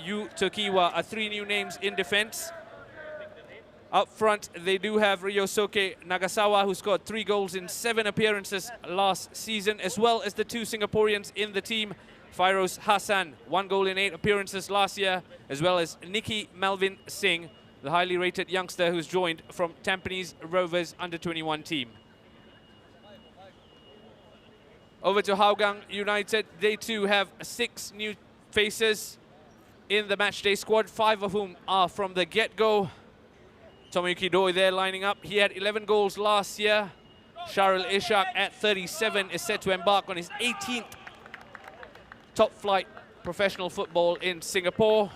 Yu Tokiwa are 3 new names in defense. Up front, they do have Ryosuke Nagasawa, who scored 3 goals in 7 appearances last season, as well as the 2 Singaporeans in the team, Fairoz Hassan, 1 goal in 8 appearances last year, as well as Nikki Melvin Singh, the highly rated youngster who's joined from Tampines Rovers under-21 team. Over to Hougang United, they too have 6 new faces in the matchday squad, 5 of whom are from the get-go. Tomoyuki Doi there lining up. He had 11 goals last year. Sharil Ishak at 37 is set to embark on his 18th top-flight professional football in Singapore,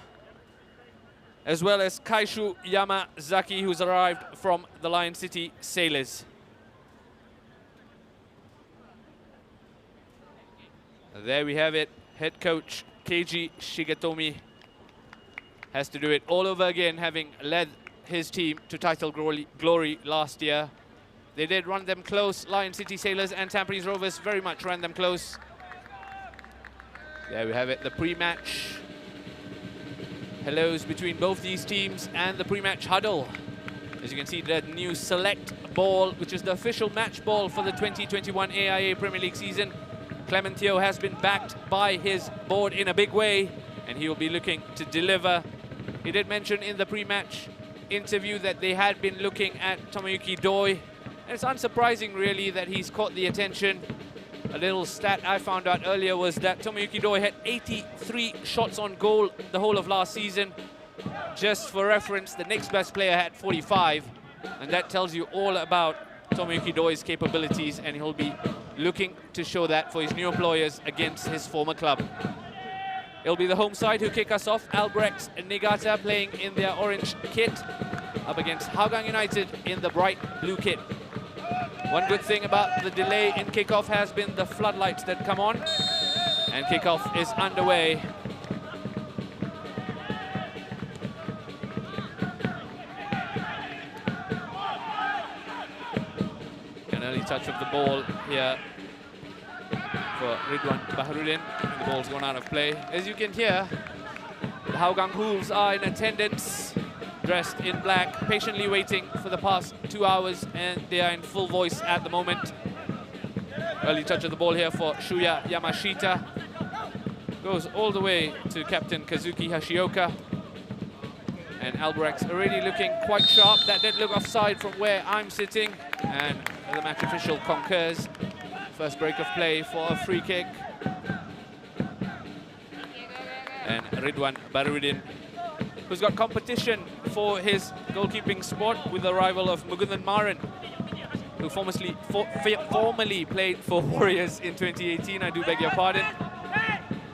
as well as Kaishu Yamazaki, who's arrived from the Lion City Sailors. There we have it. Head coach Keiji Shigetomi has to do it all over again, having led his team to title glory last year. They did run them close. Lion City Sailors and Tampines Rovers very much ran them close. There we have it, the pre-match hellos between both these teams and the pre-match huddle. As you can see, the new Select ball, which is the official match ball for the 2021 AIA Premier League season. Clement Teo has been backed by his board in a big way, and he will be looking to deliver. He did mention in the pre-match interview that they had been looking at Tomoyuki Doi, and it's unsurprising really that he's caught the attention. A little stat I found out earlier was that Tomoyuki Doi had 83 shots on goal the whole of last season. Just for reference, the next best player had 45, and that tells you all about Tomoyuki Doi's capabilities, and he'll be looking to show that for his new employers against his former club. It'll be the home side who kick us off. Albirex and Niigata playing in their orange kit up against Hougang United in the bright blue kit. One good thing about the delay in kickoff has been the floodlights that come on, and kickoff is underway. An early touch of the ball here for Ridwan Baharudin. The ball's gone out of play. As you can hear, the Hougang Wolves are in attendance, dressed in black, patiently waiting for the past 2 hours, and they are in full voice at the moment. Early touch of the ball here for Shuya Yamashita. Goes all the way to captain Kazuki Hashioka. And Albirex already looking quite sharp. That did look offside from where I'm sitting, and the match official concurs. First break of play for a free kick. And Ridwan Baharudin, who's got competition for his goalkeeping spot with the arrival of Mugundan Maran, who formerly played for Warriors in 2018. I do beg your pardon.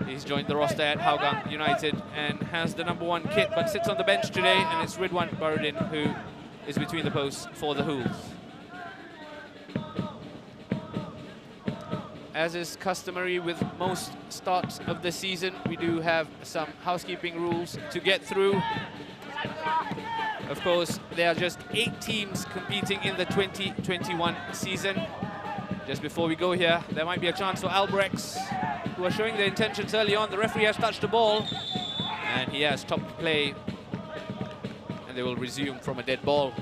He's joined the roster at Hougang United and has the #1 kit, but sits on the bench today, and it's Ridwan Baharudin who is between the posts for the Hools. As is customary with most starts of the season, we do have some housekeeping rules to get through. Of course, there are just 8 teams competing in the 2021 season. Just before we go here, there might be a chance for Albirex, who are showing their intentions early on. The referee has touched the ball, and he has stopped play, and they will resume from a dead ball.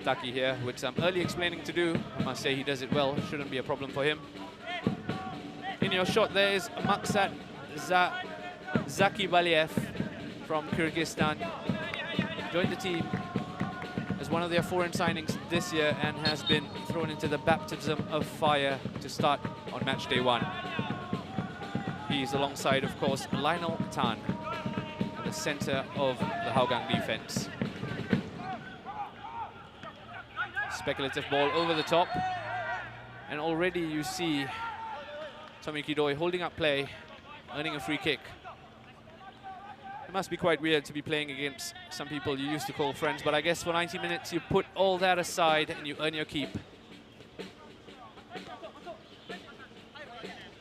Taki here with some early explaining to do. I must say he does it well, shouldn't be a problem for him. In your shot there is Maksat Zakibaliev from Kyrgyzstan. Joined the team as one of their foreign signings this year and has been thrown into the baptism of fire to start on match day 1. He's alongside, of course, Lionel Tan at the center of the Hougang defense. Speculative ball over the top, and already you see Tomoyuki Doi holding up play, earning a free kick. It must be quite weird to be playing against some people you used to call friends, but I guess for 90 minutes you put all that aside and you earn your keep.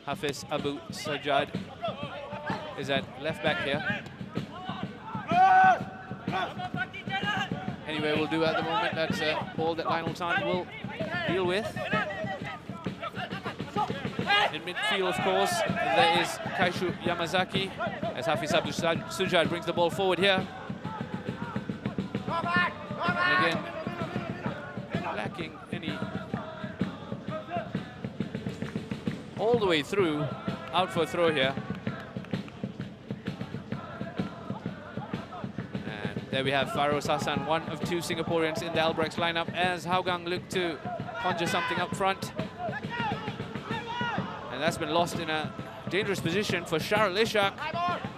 Hafiz Abu Sajjad is at left back here. Anyway, we'll do at the moment. That's a ball that Lionel Tan will deal with. In midfield, of course, there is Kaishu Yamazaki, as Hafiz Abdul Sujad brings the ball forward here. And again, lacking any... all the way through, out for a throw here. And there we have Farouz Hassan, one of two Singaporeans in the Albirex lineup, as Hougang look to conjure something up front. And that's been lost in a dangerous position for Sharul Ishaq.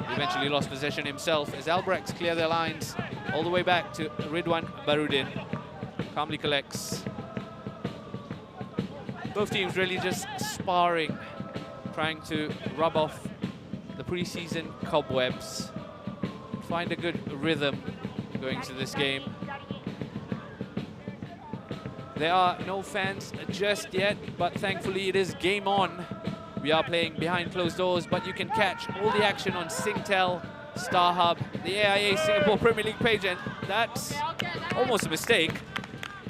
He eventually lost possession himself as Albirex clear their lines all the way back to Ridwan Barudin. Calmly collects. Both teams really just sparring, trying to rub off the pre-season cobwebs, find a good rhythm going into this game. There are no fans just yet, but thankfully it is game on. We are playing behind closed doors, but you can catch all the action on Singtel, StarHub, the AIA Singapore Premier League page, and that's almost a mistake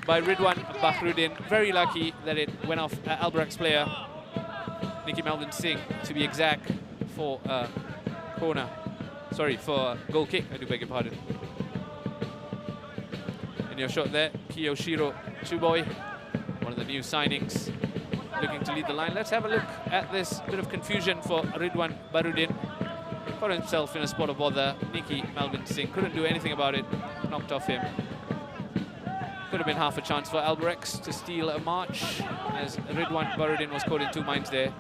by Ridwan Bakruddin. Very lucky that it went off Albirex player Nicky Melvin Singh, to be exact, for corner. Sorry, for goal kick, I do beg your pardon. In your shot there, Kiyoshiro Chuboy, one of the new signings, looking to lead the line. Let's have a look at this bit of confusion for Ridwan Barudin. Got himself in a spot of bother. Nicky Melvin Singh couldn't do anything about it, knocked off him. Could have been half a chance for Albirex to steal a march, as Ridwan Barudin was caught in two minds there.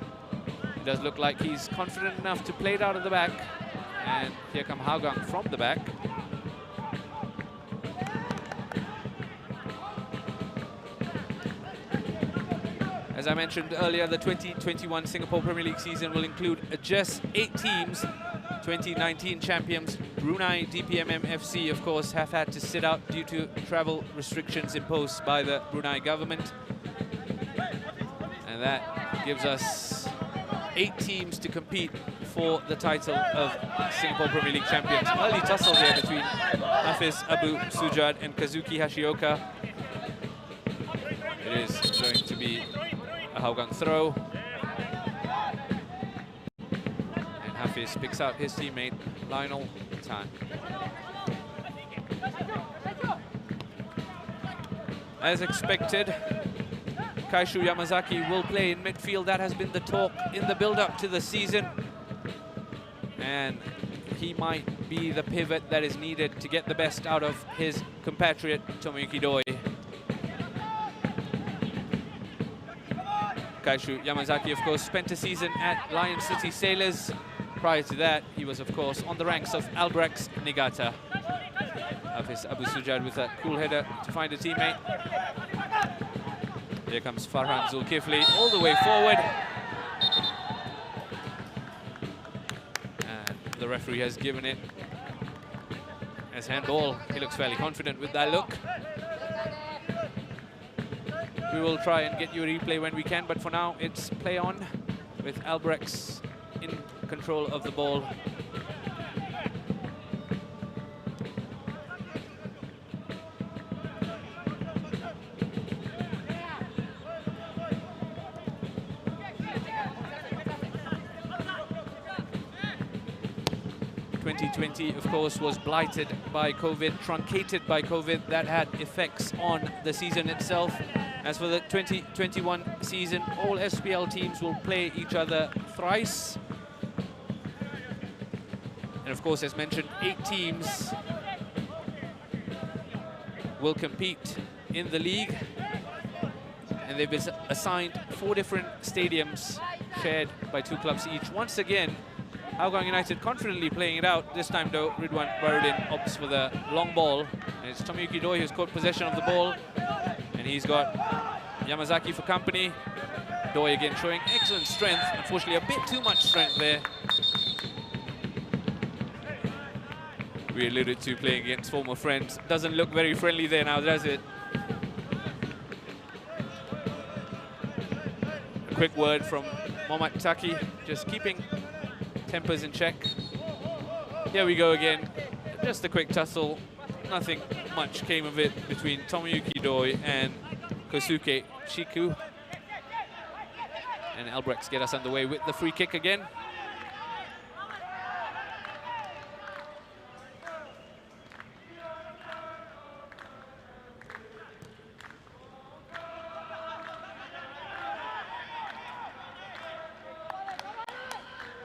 It does look like he's confident enough to play it out of the back. And here come Hougang from the back. As I mentioned earlier, the 2021 Singapore Premier League season will include just 8 teams. 2019 champions Brunei DPMM FC, of course, have had to sit out due to travel restrictions imposed by the Brunei government. And that gives us 8 teams to compete for the title of Singapore Premier League champions. Early tussle here between Hafiz Abu Sujad and Kazuki Hashioka. It is going to be a Hougang throw. And Hafiz picks out his teammate, Lionel Tan. As expected, Kaishu Yamazaki will play in midfield. That has been the talk in the build-up to the season. And he might be the pivot that is needed to get the best out of his compatriot, Tomoyuki Doi. Kaishu Yamazaki, of course, spent a season at Lion City Sailors. Prior to that, he was, of course, on the ranks of Albirex Niigata. Hafiz Abu Sujad with a cool header to find a teammate. Here comes Farhan Zulkifli all the way forward. And the referee has given it as handball. He looks fairly confident with that look. We will try and get you a replay when we can, but for now it's play on with Albirex in control of the ball. '20, of course, was blighted by COVID, truncated by COVID. That had effects on the season itself. As for the 2021 season, all SPL teams will play each other thrice. And of course, as mentioned, 8 teams will compete in the league. And they've been assigned 4 different stadiums shared by 2 clubs each. Once again, Hougang United confidently playing it out. This time, though, Ridwan Barudin opts for the long ball. And it's Tomoyuki Doi who's caught possession of the ball. And he's got Yamazaki for company. Doi again showing excellent strength. Unfortunately, a bit too much strength there. We alluded to playing against former friends. Doesn't look very friendly there now, does it? A quick word from Mohammad Taki, just keeping tempers in check. Here we go again. Just a quick tussle. Nothing much came of it between Tomoyuki Doi and Kosuke Chiku. And Albirex get us underway with the free kick again.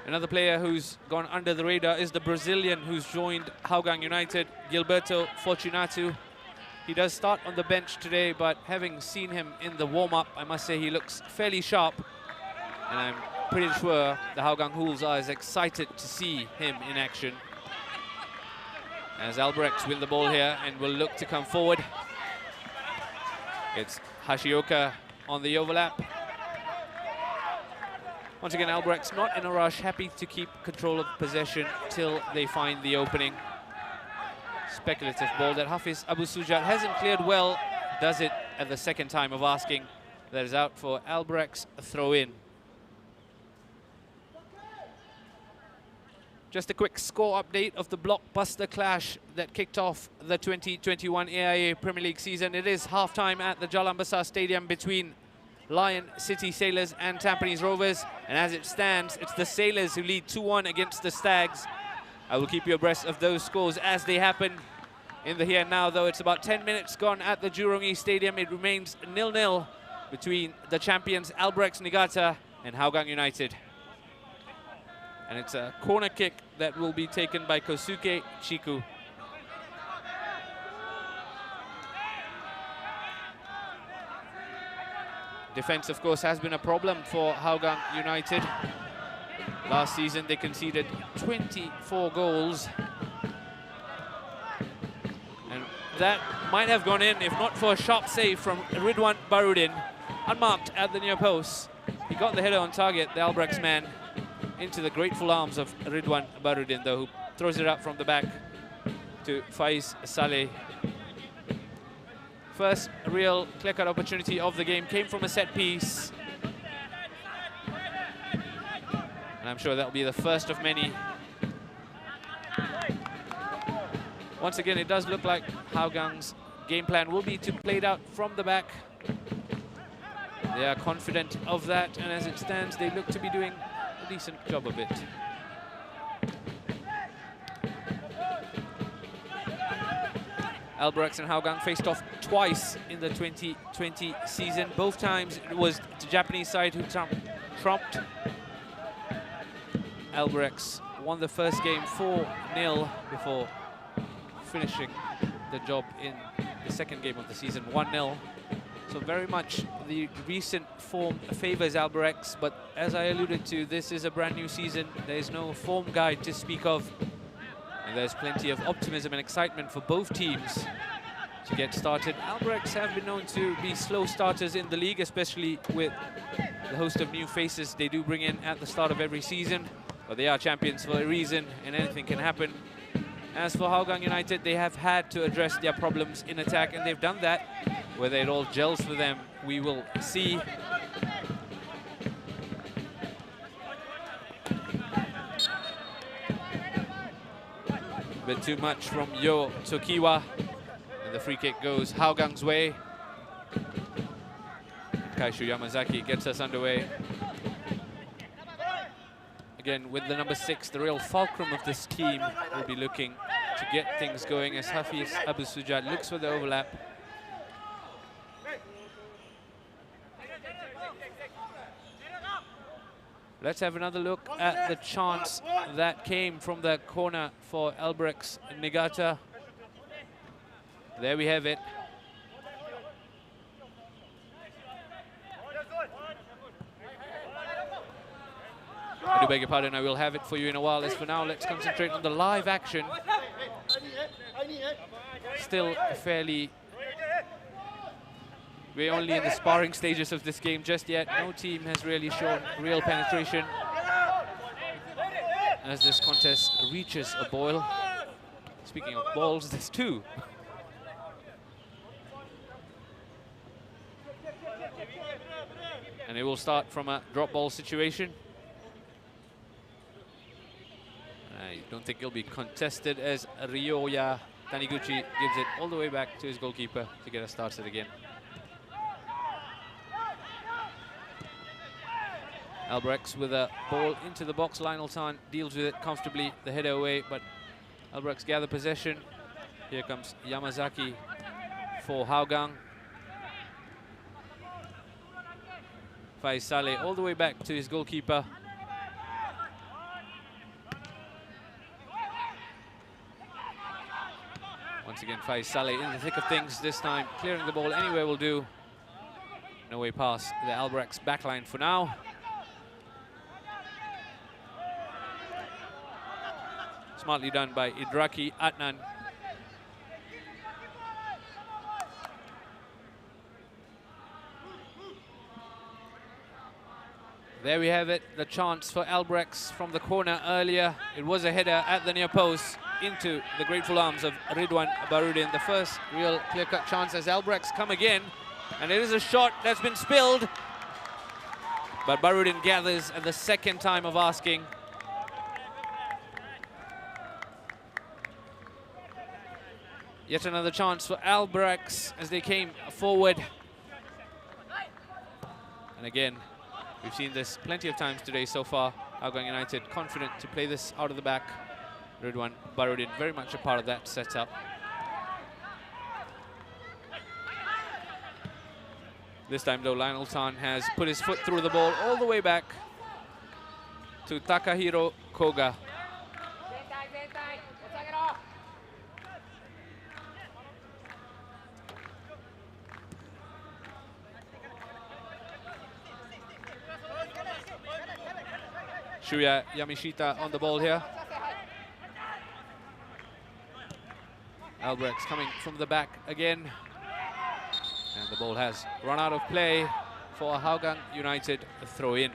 Another player who's gone under the radar is the Brazilian who's joined Hougang United, Gilberto Fortunato. He does start on the bench today, but having seen him in the warm-up, I must say he looks fairly sharp. And I'm pretty sure the Hougang Wolves are as excited to see him in action. As Albirex win the ball here and will look to come forward. It's Hashioka on the overlap. Once again, Albirex not in a rush, happy to keep control of possession till they find the opening. Speculative ball that Hafiz Abu Sujat hasn't cleared well, does it at the second time of asking. That is out for Albirex, a throw in. Just a quick score update of the blockbuster clash that kicked off the 2021 AIA Premier League season. It is half-time at the Jalan Besar Stadium between Lion City Sailors and Tampines Rovers. And as it stands, it's the Sailors who lead 2-1 against the Stags. I will keep you abreast of those scores as they happen. In the here and now, though, it's about 10 minutes gone at the Jurong East Stadium. It remains 0-0 between the champions Albirex Niigata and Hougang United. And it's a corner kick that will be taken by Kosuke Chiku. Defense, of course, has been a problem for Hougang United. Last season, they conceded 24 goals. And that might have gone in if not for a sharp save from Ridwan Barudin, unmarked at the near post. He got the header on target, the Albirex man, into the grateful arms of Ridwan Barudin, though, who throws it up from the back to Faiz Saleh. First real clear-cut opportunity of the game came from a set piece. And I'm sure that'll be the first of many. Once again, it does look like Hougang's game plan will be to play it out from the back. They are confident of that, and as it stands, they look to be doing a decent job of it. Albirex and Hougang faced off twice in the 2020 season. Both times it was the Japanese side who trumped. Albirex won the first game 4-0 before finishing the job in the second game of the season 1-0. So very much the recent form favors Albirex, but as I alluded to, this is a brand new season. There is no form guide to speak of. And there's plenty of optimism and excitement for both teams to get started. Albirex have been known to be slow starters in the league, especially with the host of new faces they do bring in at the start of every season. But they are champions for a reason, and anything can happen. As for Hougang United, they have had to address their problems in attack, and they've done that. Whether it all gels for them, we will see. A bit too much from Yo Tokiwa. And the free kick goes Hougang's way. Kaishu Yamazaki gets us underway. Again, with the number 6, the real fulcrum of this team will be looking to get things going as Hafiz Abu Sujat looks for the overlap. Let's have another look at the chance that came from the corner for Albirex Niigata. There we have it. I do beg your pardon, I will have it for you in a while. As for now, let's concentrate on the live action. Still fairly... We're only in the sparring stages of this game just yet. No team has really shown real penetration as this contest reaches a boil. Speaking of balls, there's 2. And it will start from a drop ball situation. I don't think it'll be contested as Ryoya Taniguchi gives it all the way back to his goalkeeper to get us started again. Albirex with a ball into the box. Lionel Tan deals with it comfortably, the header away, but Albirex gather possession. Here comes Yamazaki for Hougang. Faiz Saleh all the way back to his goalkeeper. Once again, Faiz Saleh in the thick of things this time, clearing the ball anywhere will do. No way past the Albirex backline for now. Smartly done by Idraki Adnan. There we have it, the chance for Albirex from the corner earlier. It was a header at the near post into the grateful arms of Ridwan Barudin. The first real clear-cut chance as Albirex come again. And it is a shot that's been spilled. But Barudin gathers at the second time of asking. Yet another chance for Albirex as they came forward. And again, we've seen this plenty of times today so far. Hougang United confident to play this out of the back. Ridwan Barudin very much a part of that setup. This time though, Lionel Tan has put his foot through the ball all the way back to Takahiro Koga. Shuya Yamashita on the ball here. Albirex coming from the back again. And the ball has run out of play for a Hougang United throw-in.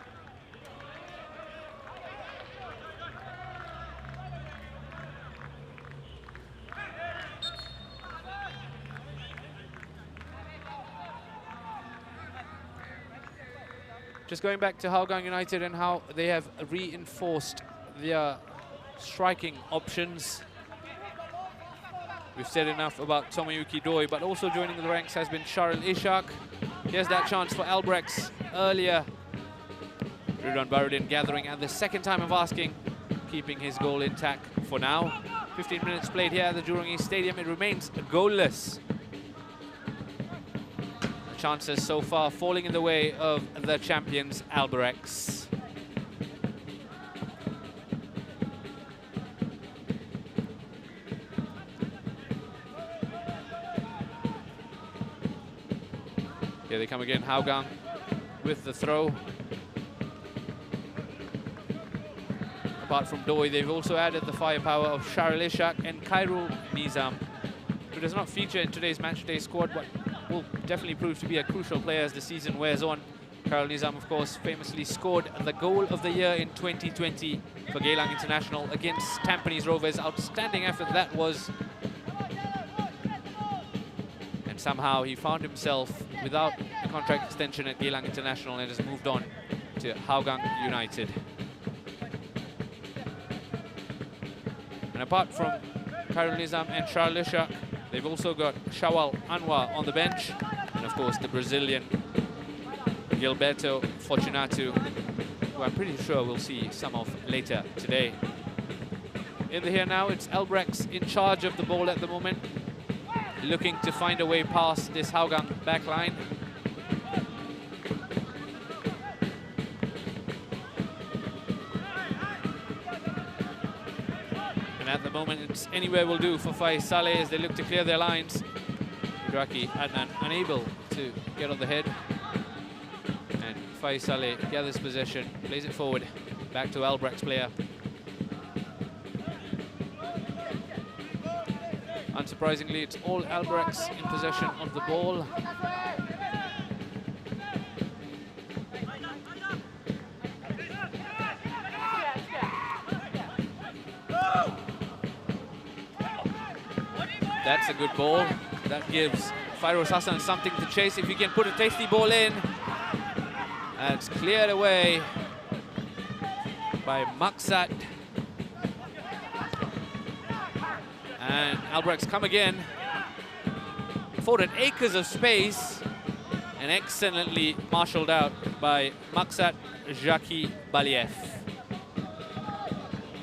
Just going back to Hougang United and how they have reinforced their striking options. We've said enough about Tomoyuki Doi, but also joining the ranks has been Sharil Ishak. Here's that chance for Albirex earlier. Ridwan Barudin gathering at the second time of asking, keeping his goal intact for now. 15 minutes played here at the Jurong East Stadium. It remains goalless. Chances so far falling in the way of the champions, Albirex. Here they come again, Hougang with the throw. Apart from Doi, they've also added the firepower of Sharil Ishak and Khairul Nizam, who does not feature in today's matchday squad, but will definitely prove to be a crucial player as the season wears on. Khairul Nizam, of course, famously scored the goal of the year in 2020 for Geylang International against Tampines Rovers. Outstanding effort that was. And somehow he found himself without a contract extension at Geylang International and has moved on to Hougang United. And apart from Khairul Nizam and Sharil Ishak, they've also got Shawal Anwar on the bench, and of course the Brazilian Gilberto Fortunato, who I'm pretty sure we'll see some of later today. In the here now, it's Albirex in charge of the ball at the moment, looking to find a way past this Hougang backline. At the moment, it's anywhere will do for Faiz Saleh as they look to clear their lines. Idraki Adnan unable to get on the head. And Faiz Saleh gathers possession, plays it forward, back to Albirex player. Unsurprisingly, it's all Albirex in possession of the ball. That's a good ball. That gives Fairoz Hassan something to chase. If he can put a tasty ball in. And it's cleared away by Maksat. And Albirex come again. Afforded acres of space. And excellently marshalled out by Maksat Jackie Baliev.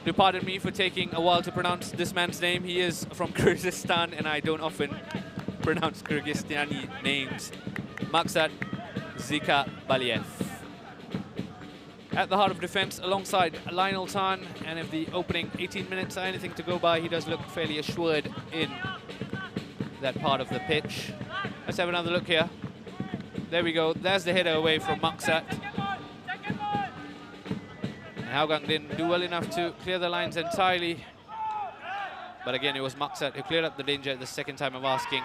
Do pardon me for taking a while to pronounce this man's name. He is from Kyrgyzstan, and I don't often pronounce Kyrgyzstani names. Maksat Zika Baliev. At the heart of defense alongside Lionel Tan, and if the opening 18 minutes are anything to go by, he does look fairly assured in that part of the pitch. Let's have another look here. There we go. There's the header away from Maksat. And Hougang didn't do well enough to clear the lines entirely. But again, it was Maksat who cleared up the danger at the second time of asking.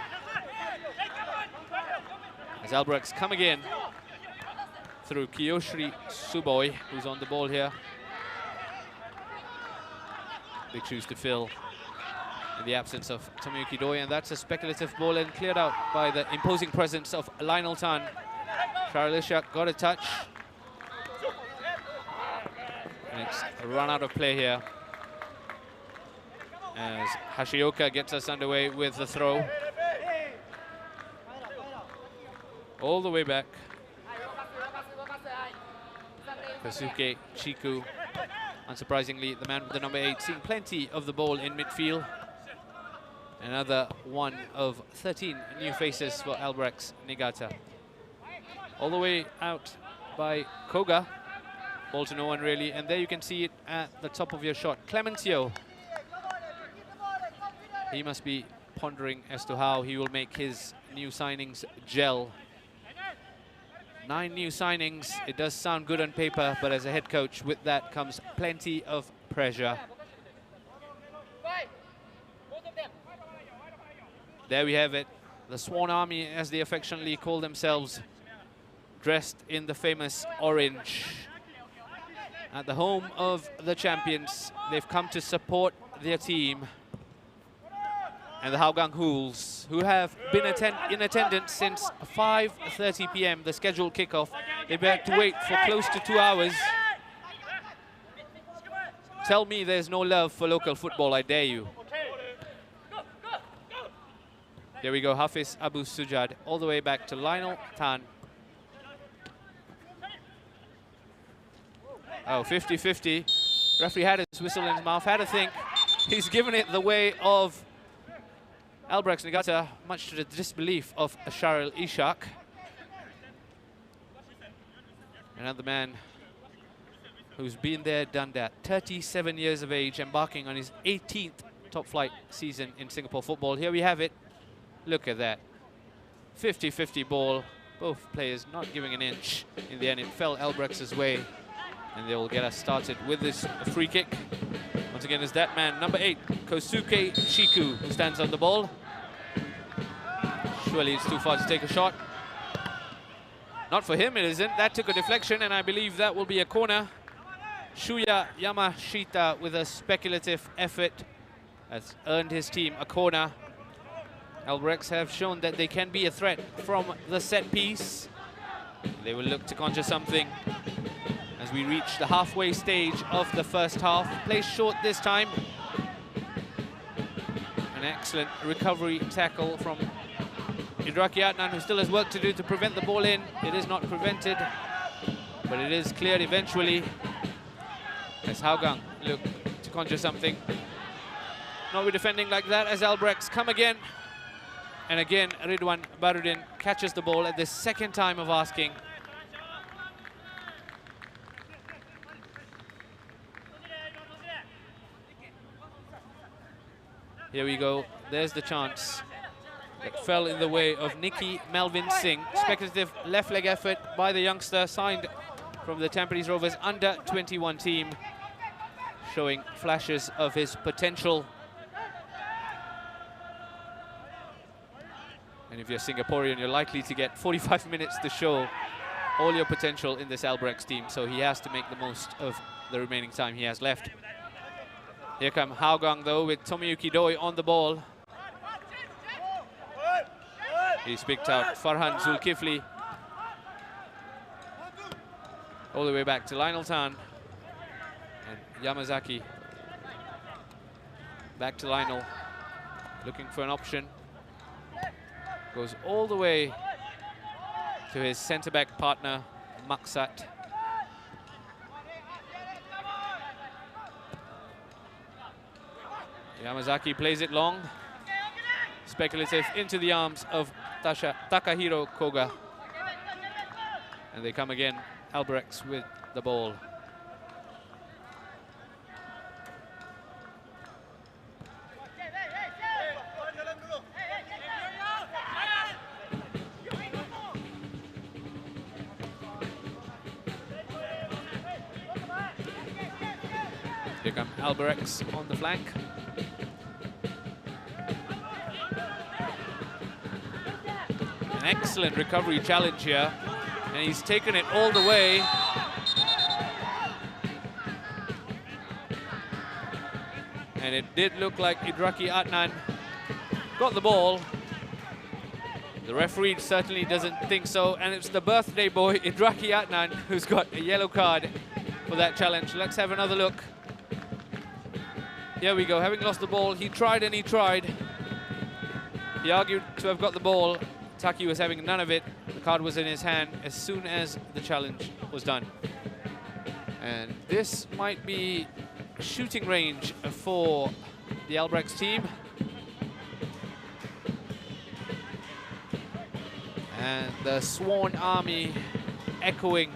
As Albirex come again through Kiyoshi Suboi, who's on the ball here. Big shoes to fill in the absence of Tomoyuki Doi, and that's a speculative ball and cleared out by the imposing presence of Lionel Tan. Shahril Ishak got a touch. And it's run out of play here as Hashioka gets us underway with the throw. All the way back. Kosuke Chiku, unsurprisingly, the man with the number 8, seeing plenty of the ball in midfield. Another one of 13 new faces for Albirex Niigata. All the way out by Koga. Ball to no one really, and there you can see it at the top of your shot. Clementio. He must be pondering as to how he will make his new signings gel. 9 new signings. It does sound good on paper, but as a head coach, with that comes plenty of pressure. There we have it. The Swan Army, as they affectionately call themselves, dressed in the famous orange. At the home of the champions, they've come to support their team. And the Hougang Hools, who have been in attendance since 5:30 p.m., the scheduled kickoff. They've had to wait for close to 2 hours. Tell me there's no love for local football, I dare you. There we go, Hafiz Abu Sujad, all the way back to Lionel Tan. Oh, 50-50. Referee had his whistle in his mouth, had a think. He's given it the way of Albirex Niigata, much to the disbelief of Shahril Ishak. Another man who's been there, done that. 37 years of age, embarking on his 18th top-flight season in Singapore football. Here we have it. Look at that. 50-50 ball. Both players not giving an inch. In the end, it fell Albrex's way. And they will get us started with this free kick. Once again, is that man, number 8, Kosuke Chiku, who stands on the ball. Surely it's too far to take a shot. Not for him, it isn't. That took a deflection, and I believe that will be a corner. Shuya Yamashita, with a speculative effort, has earned his team a corner. Albirex have shown that they can be a threat from the set piece. They will look to conjure something as we reach the halfway stage of the first half. Plays short this time. An excellent recovery tackle from Idraki Adnan, who still has work to do to prevent the ball in. It is not prevented, but it is cleared eventually. As Hougang look to conjure something. Not be defending like that as Albirex come again. And again, Ridwan Barudin catches the ball at the second time of asking. Here we go. There's the chance. It fell in the way of Nicky Melvin Singh. Speculative left leg effort by the youngster, signed from the Tampines Rovers under-21 team, showing flashes of his potential. And if you're Singaporean, you're likely to get 45 minutes to show all your potential in this Albirex team, so he has to make the most of the remaining time he has left. Here come Hougang, though, with Tomoyuki Doi on the ball. He's picked out Farhan Zulkifli. All the way back to Lionel Tan and Yamazaki. Back to Lionel, looking for an option. Goes all the way to his centre-back partner, Maksat. Yamazaki plays it long. Speculative into the arms of Takahiro Koga. And they come again, Albirex with the ball. Here come Albirex on the flank. An excellent recovery challenge here, and he's taken it all the way. And it did look like Idraki Adnan got the ball. The referee certainly doesn't think so, and it's the birthday boy, Idraki Adnan, who's got a yellow card for that challenge. Let's have another look. Here we go, having lost the ball, he tried and he tried. He argued to have got the ball. Taki was having none of it. The card was in his hand as soon as the challenge was done. And this might be shooting range for the Albirex team. And the Sworn Army echoing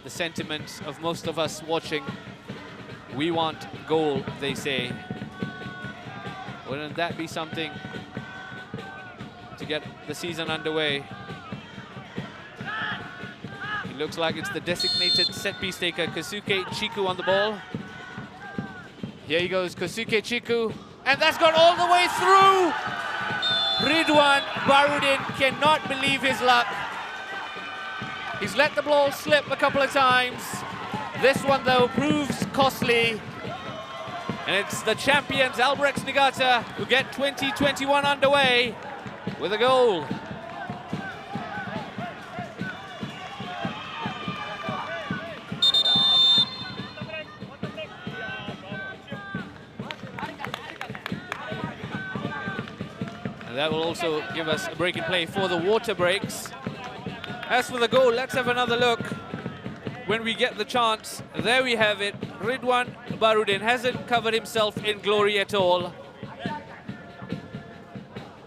the sentiments of most of us watching. We want goal, they say. Wouldn't that be something to get the season underway? It looks like it's the designated set-piece taker, Kosuke Chiku, on the ball. Here he goes, Kosuke Chiku, and that's gone all the way through! Ridwan Barudin cannot believe his luck. He's let the ball slip a couple of times. This one, though, proves costly. And it's the champions, Albirex Niigata, who get 2021 underway with a goal. And that will also give us a break in play for the water breaks. As for the goal, let's have another look. When we get the chance, there we have it. Ridwan Barudin hasn't covered himself in glory at all.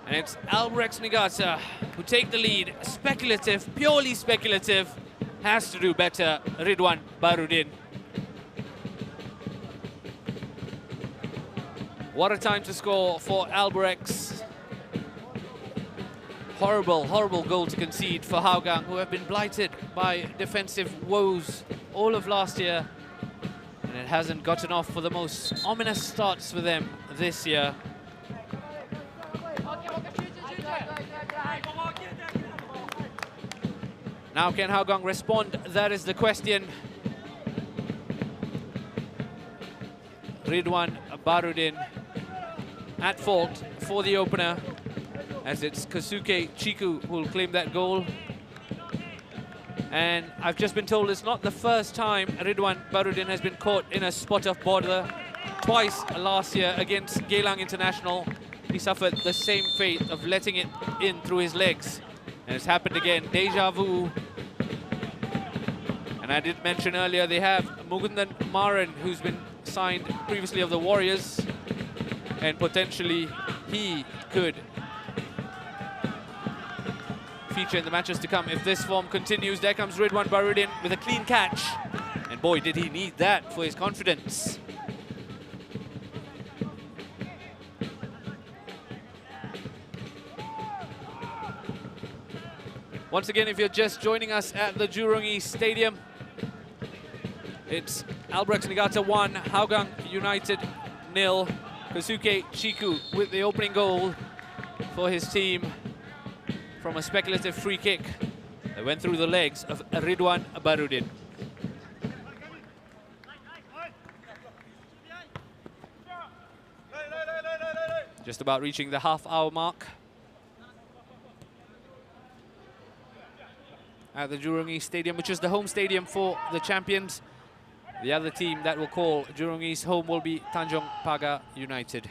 And it's Albirex Niigata who take the lead. Speculative, purely speculative. Has to do better, Ridwan Barudin. What a time to score for Albirex. Horrible, horrible goal to concede for Hougang, who have been blighted by defensive woes all of last year. And it hasn't gotten off for the most ominous starts for them this year. Now can Hougang respond? That is the question. Ridwan Barudin at fault for the opener, as it's Kosuke Chiku who will claim that goal. And I've just been told it's not the first time Ridwan Barudin has been caught in a spot of bother. Twice last year against Geylang International, he suffered the same fate of letting it in through his legs. And it's happened again, deja vu. And I did mention earlier, they have Mugundan Maran, who's been signed previously of the Warriors. And potentially he could feature in the matches to come if this form continues. There comes Ridwan Barudin with a clean catch. And boy, did he need that for his confidence. Once again, if you're just joining us at the Jurong East Stadium, it's Albirex Niigata 1, Hougang United 0. Kosuke Chiku with the opening goal for his team from a speculative free kick that went through the legs of Ridwan Barudin. Just about reaching the half-hour mark at the Jurong East Stadium, which is the home stadium for the champions. The other team that will call Jurong East home will be Tanjong Pagar United.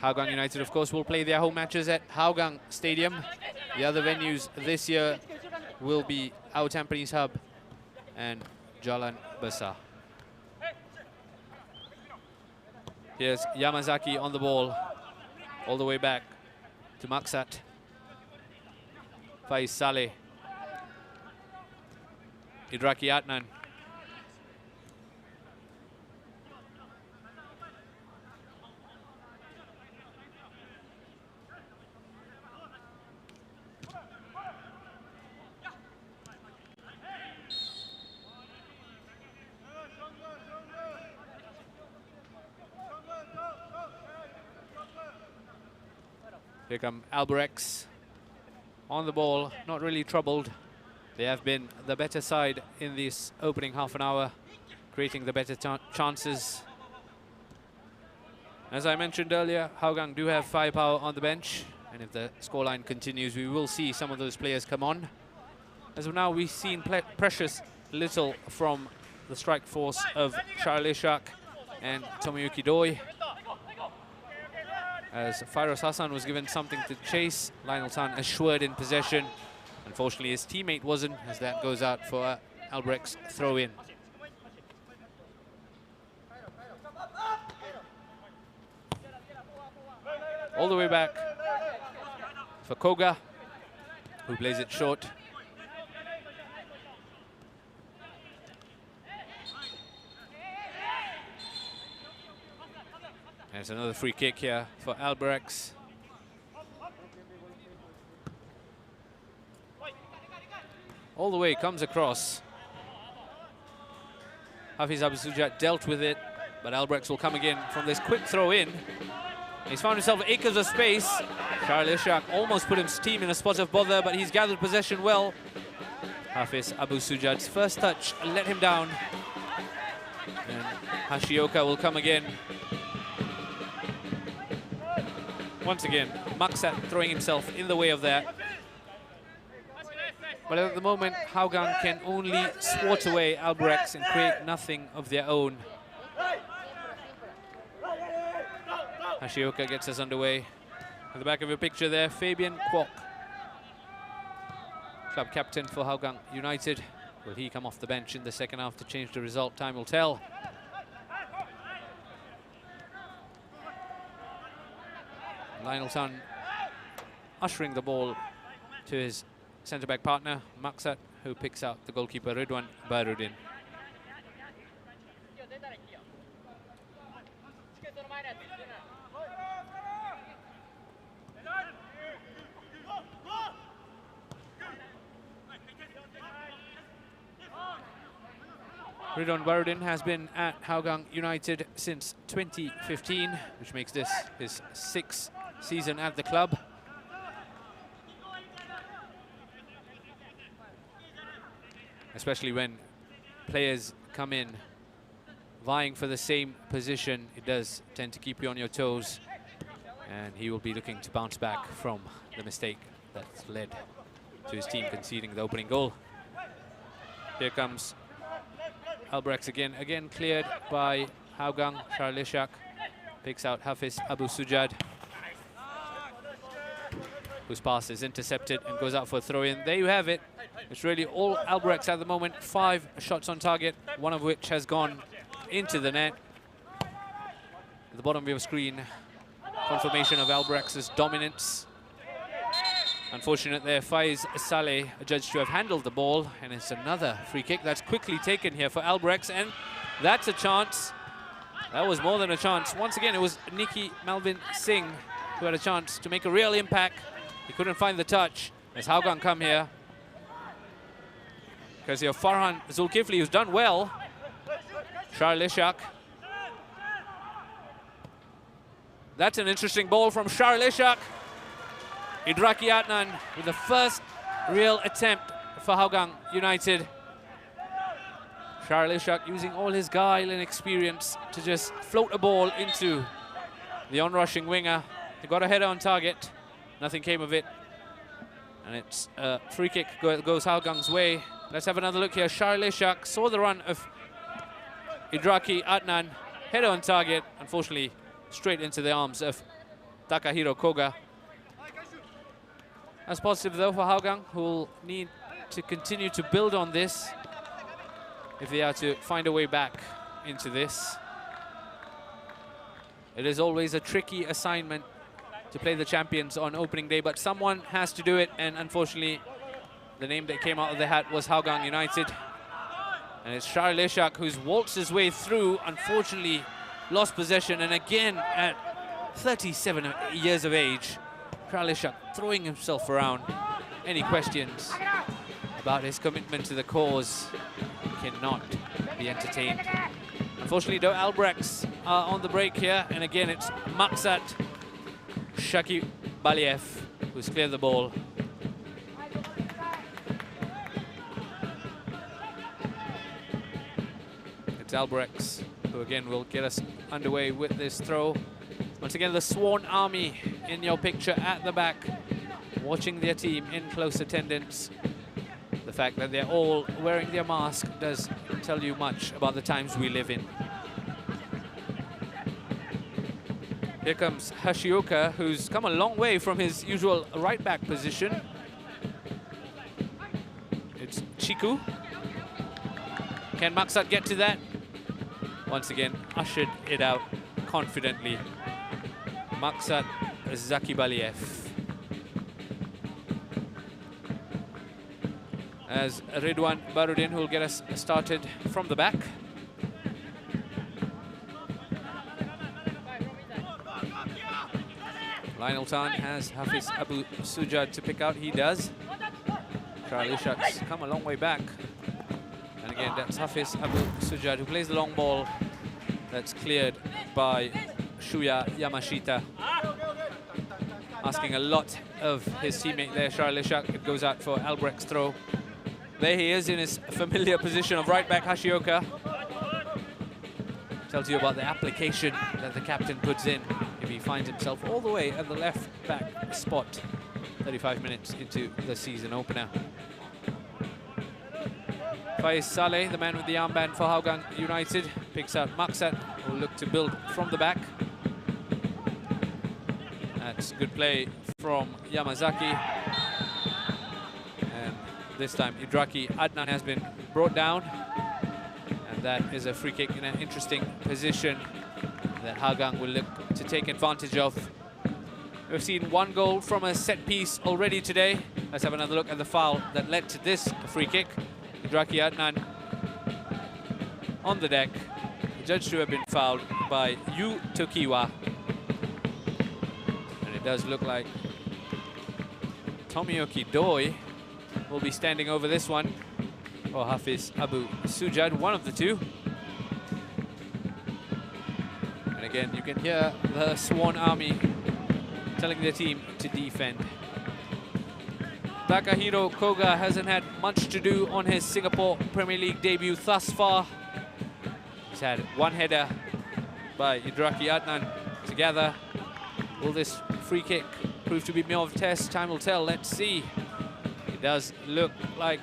Hougang United, of course, will play their home matches at Hougang Stadium. The other venues this year will be our Tampines Hub and Jalan Besar. Here's Yamazaki on the ball, all the way back to Maksat. Faiz Saleh. Idraki Adnan. Here come Albirex on the ball, not really troubled. They have been the better side in this opening half an hour, creating the better chances. As I mentioned earlier, Hougang do have firepower on the bench, and if the scoreline continues, we will see some of those players come on. As of now, we've seen precious little from the strike force of Charlie Shak and Tomoyuki Doi. As Fairoz Hassan was given something to chase, Lionel Tan assured in possession. Unfortunately, his teammate wasn't, as that goes out for Albirex throw-in. All the way back for Koga, who plays it short. There's another free kick here for Albirex. All the way, comes across. Hafiz Abu Sujat dealt with it, but Albirex will come again from this quick throw in. He's found himself acres of space. Charlie Ishak almost put his team in a spot of bother, but he's gathered possession well. Hafiz Abu Sujat's first touch let him down. And Hashioka will come again. Once again, Maksat throwing himself in the way of that. But at the moment, Hougang can only swat away Albirex and create nothing of their own. Hashioka gets us underway. At the back of your picture there, Fabian Kwok, club captain for Hougang United. Will he come off the bench in the second half to change the result? Time will tell. Lionel Tan ushering the ball to his centre-back partner, Maksat, who picks out the goalkeeper, Ridwan Baharudin. Ridwan Baharudin has been at Hougang United since 2015, which makes this his 6th season at the club. Especially when players come in vying for the same position, it does tend to keep you on your toes, and he will be looking to bounce back from the mistake that's led to his team conceding the opening goal. Here comes Albirex again cleared by Hougang. Charlie Shak picks out Hafiz Abu Sujad, whose pass is intercepted and goes out for a throw-in. There you have it. It's really all Albirex at the moment. 5 shots on target, one of which has gone into the net. At the bottom of your screen, confirmation of Albrex's dominance. Unfortunate there, Faiz Saleh judged to have handled the ball, and it's another free kick that's quickly taken here for Albirex, and that's a chance. That was more than a chance. Once again, it was Nikki Malvin Singh who had a chance to make a real impact. He couldn't find the touch. As Hougang come here, because here Farhan Zulkifli, who's done well. Charles Ishak. That's an interesting ball from Charles Ishak. Idraki Adnan with the first real attempt for Hougang United. Charles Ishak using all his guile and experience to just float a ball into the onrushing winger. He got a header on target. Nothing came of it. And it's a free kick goes Hougang's way. Let's have another look here. Charles Ishak saw the run of Idraki Adnan. Header on target. Unfortunately, straight into the arms of Takahiro Koga. That's positive though for Hougang, who will need to continue to build on this if they are to find a way back into this. It is always a tricky assignment to play the champions on opening day, but someone has to do it, and unfortunately the name that came out of the hat was Hougang United. And it's Charles Leshak who's waltzed his way through, unfortunately lost possession, and again at 37 years of age, Charles Leshak throwing himself around. Any questions about his commitment to the cause cannot be entertained. Unfortunately, though, Albirex are on the break here, and again it's Maksat Shaki Baliev who's cleared the ball. It's Albirex who again will get us underway with this throw. Once again, the Swan Army in your picture at the back, watching their team in close attendance. The fact that they're all wearing their mask does tell you much about the times we live in. Here comes Hashioka, who's come a long way from his usual right-back position. It's Chiku. Can Maksat get to that? Once again, ushered it out confidently. Maksat Zakibaliev. As Ridwan Barudin, who will get us started from the back. Lionel Tan has Hafiz Abu Sujad to pick out. He does. Charlie Leshak's come a long way back. And again, that's Hafiz Abu Sujad who plays the long ball. That's cleared by Shuya Yamashita. Asking a lot of his teammate there, Charlie Leshak. It goes out for Albirex throw. There he is in his familiar position of right back, Hashioka. Tells you about the application that the captain puts in if he finds himself all the way at the left back spot 35 minutes into the season opener. Faiz Saleh, the man with the armband for Hougang United, picks out Maksat, who will look to build from the back. That's good play from Yamazaki. And this time Idraki Adnan has been brought down. And that is a free kick in an interesting position that Hougang will look to take advantage of. We've seen one goal from a set piece already today. Let's have another look at the foul that led to this free kick. Idraki Adnan on the deck, judged to have been fouled by Yu Tokiwa. And it does look like Tomoyuki Doi will be standing over this one, or Hafiz Abu Sujad, one of the two. And again, you can hear the Swan Army telling their team to defend. Takahiro Koga hasn't had much to do on his Singapore Premier League debut thus far. He's had one header by Idraki Adnan together. Will this free kick prove to be more of a test? Time will tell. Let's see. It does look like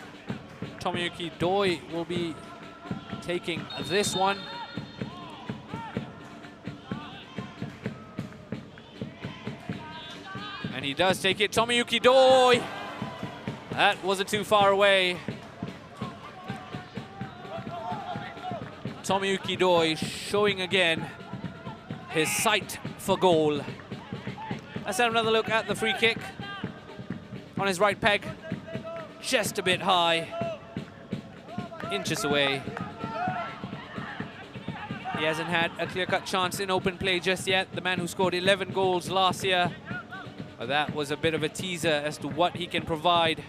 Tomoyuki Doi will be taking this one. And he does take it. Tomoyuki Doi! That wasn't too far away. Tomoyuki Doi showing again his sight for goal. Let's have another look at the free kick. On his right peg, just a bit high. Inches away. He hasn't had a clear-cut chance in open play just yet. The man who scored 11 goals last year. But that was a bit of a teaser as to what he can provide.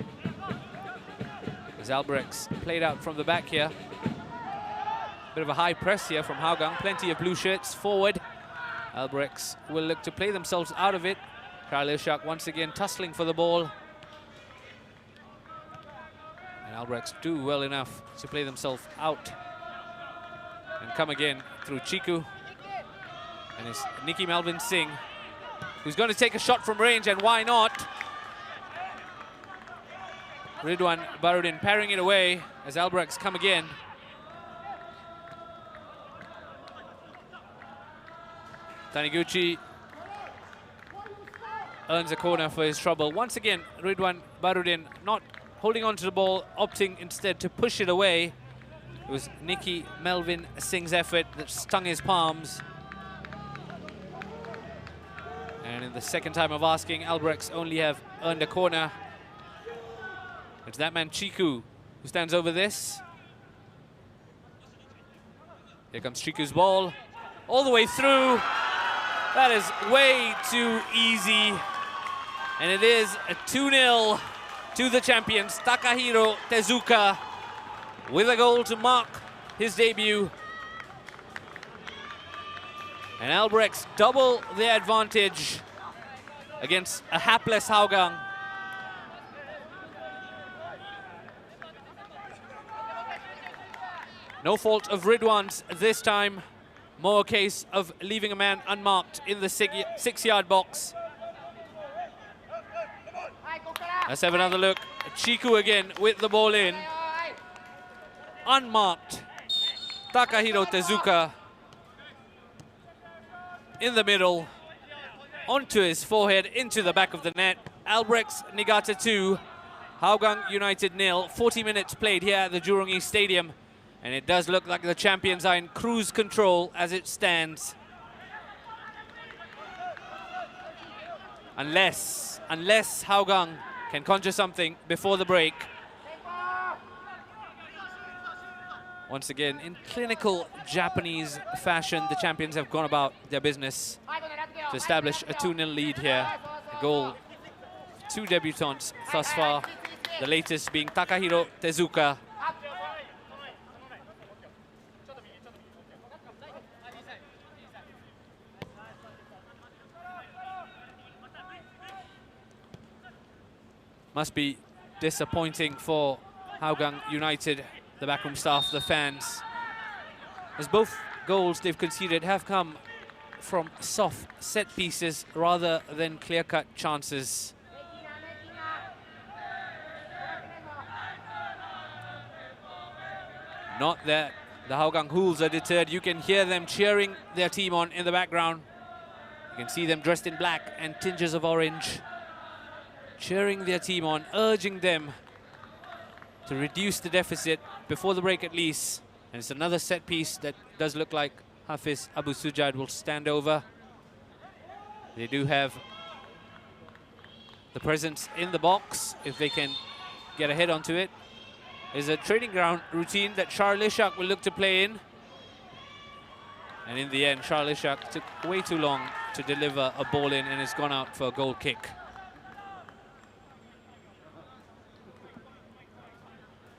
As Albirex played out from the back here. Bit of a high press here from Hougang. Plenty of blue shirts forward. Albirex will look to play themselves out of it. Charlie Leshak once again tussling for the ball. And Albirex do well enough to play themselves out. And come again through Chiku. And it's Nicky Melvin Singh, who's going to take a shot from range, and why not? Ridwan Barudin parrying it away as Albirex come again. Taniguchi earns a corner for his trouble. Once again, Ridwan Barudin not holding on to the ball, opting instead to push it away. It was Nicky Melvin Singh's effort that stung his palms. And in the second time of asking, Albirex only have earned a corner. It's that man Chiku who stands over this. Here comes Chiku's ball, all the way through. That is way too easy. And it is a 2-0 to the champions, Takahiro Tezuka, with a goal to mark his debut. And Albirex double their advantage against a hapless Hougang. No fault of Ridwan's this time. More a case of leaving a man unmarked in the 6-yard box. Let's have another look. Chiku again with the ball in. Unmarked. Takahiro Tezuka in the middle. Onto his forehead, into the back of the net. Albirex Niigata 2, Hougang United 0. 40 minutes played here at the Jurong East Stadium. And it does look like the champions are in cruise control as it stands. Unless Hougang can conjure something before the break. Once again, in clinical Japanese fashion, the champions have gone about their business to establish a 2-0 lead here. A goal, 2 debutants thus far, the latest being Takahiro Tezuka. Must be disappointing for Hougang United, the backroom staff, the fans, as both goals they've conceded have come from soft set pieces rather than clear-cut chances. Not that the Hougang Hools are deterred. You can hear them cheering their team on in the background. You can see them dressed in black and tinges of orange, cheering their team on, urging them to reduce the deficit before the break at least. And it's another set piece that does look like Hafiz Abu Sujad will stand over. They do have the presence in the box if they can get a head onto it. There's a training ground routine that Charles Ishak will look to play in. And in the end, Charles Ishak took way too long to deliver a ball in and has gone out for a goal kick.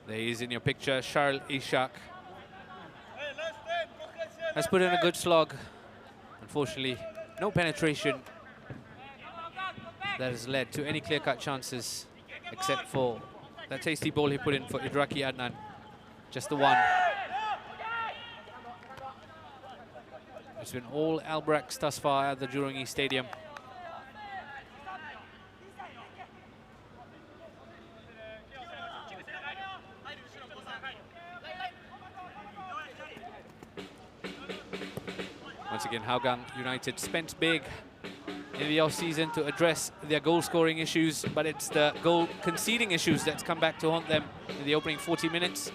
There he is in your picture, Charles Ishak. Has put in a good slog. Unfortunately, no penetration that has led to any clear-cut chances, except for that tasty ball he put in for Idraki Adnan. Just the one. It's been all Albirex thus far at the Jurong East Stadium. Once again, Hougang United spent big in the off-season to address their goal-scoring issues, but it's the goal-conceding issues that's come back to haunt them in the opening 40 minutes.